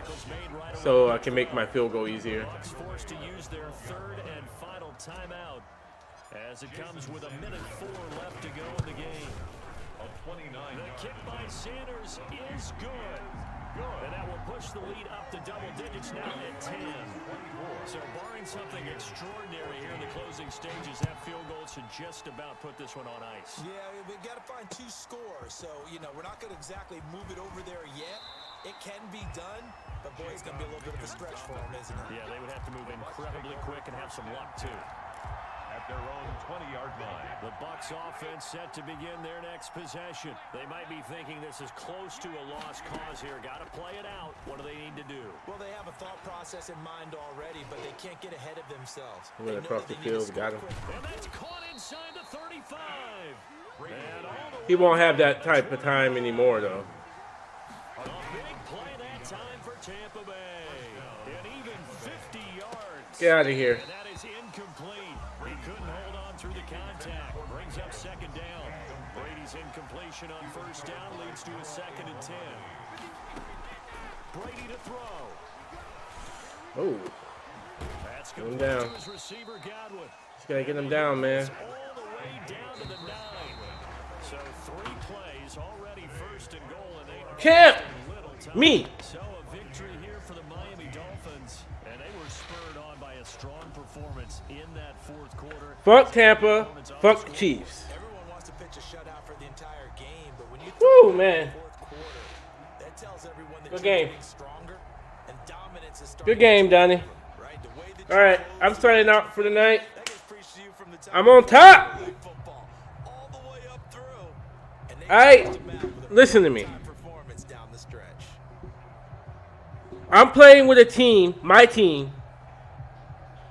so I can make my field goal easier. Forced to use their third and final timeout as it comes with 1:04 left to go in the game. The kick by Sanders is good. And that will push the lead up to double digits now at 10. So barring something extraordinary here in the closing stages, that field goal should just about put this one on ice. Yeah, we've got to find 2 scores. So, we're not going to exactly move it over there yet. It can be done, but boy, it's going to be a little bit of a stretch for them, isn't it? Yeah, they would have to move incredibly quick and have some luck, too. At their own 20-yard line. The Bucs offense set to begin their next possession. They might be thinking this is close to a lost cause here. Got to play it out. What do they need to do? Well, they have a thought process in mind already, but they can't get ahead of themselves. Went across the field, got him. And that's caught inside the 35. He won't have that type of time anymore, though. A big play that time for Tampa Bay. And even 50 yards. Get out of here. And that is incomplete. He couldn't hold on through the contact. Brings up second down. Brady's incompletion on first down leads to a 2nd and 10. Brady to throw. Oh, That's Get him complete down. to his receiver Godwin. just gotta get him down, man. All the way down to the 9. So 3 plays already first and goal, and they are Camp! little time. Me! So a victory here for the Miami Dolphins, and they were spurred on by a strong performance in that 4th quarter. Fuck Tampa. Fuck Chiefs. Everyone wants to pitch a shutout for the entire game, but when you Woo, man. 4th quarter, that tells everyone that Good you're game. getting stronger and dominance is starting Good game, Donnie. right? The way that All right, I'm starting out for the night. that gets preached to you from the top I'm on top. of football, all the way up through. And they All right, closed them out with a listen to me. big-time performance down the stretch. I'm playing with a team, my team,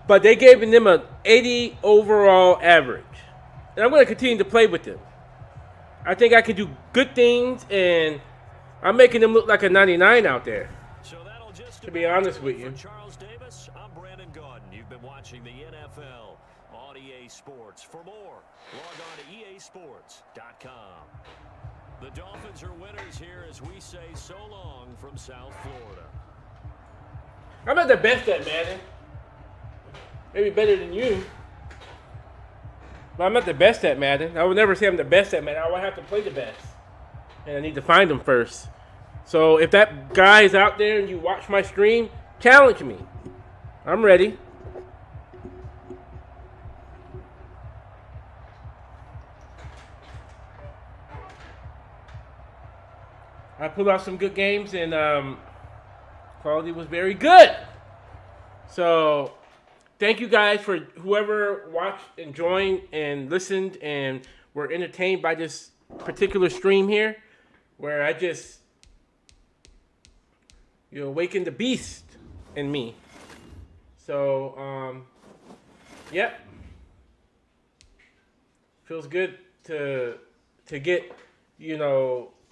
but they gave them an 80 overall average. And I'm going to continue to play with them. I think I can do good things, and I'm making them look like a 99 out there. So that'll just To be honest with you. For Charles Davis, I'm Brandon Gaudin. You've been watching the NFL on EA Sports. For more, log on to easports.com. The Dolphins are winners here as we say so long from South Florida. I'm not the best at Madden. Maybe better than you. But I'm not the best at Madden. I would never say I'm the best at Madden. I would have to play the best. And I need to find them first. So if that guy is out there and you watch my stream, challenge me. I'm ready. I pulled out some good games, and quality was very good. So thank you guys for whoever watched and joined and listened and were entertained by this particular stream here, where I just awakened the beast in me. So yep, feels good to get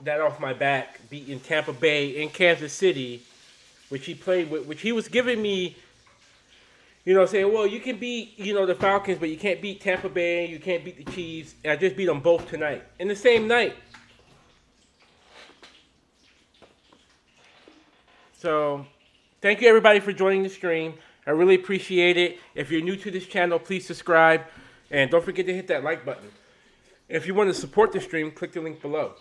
that off my back, beating Tampa Bay in Kansas City, which he played with, which he was giving me, saying, well, you can beat, the Falcons, but you can't beat Tampa Bay, you can't beat the Chiefs. And I just beat them both tonight, in the same night. So, thank you everybody for joining the stream. I really appreciate it. If you're new to this channel, please subscribe. And don't forget to hit that like button. If you want to support the stream, click the link below.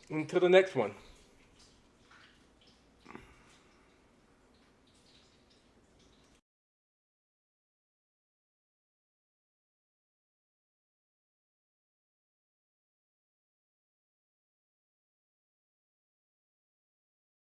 Until the next one.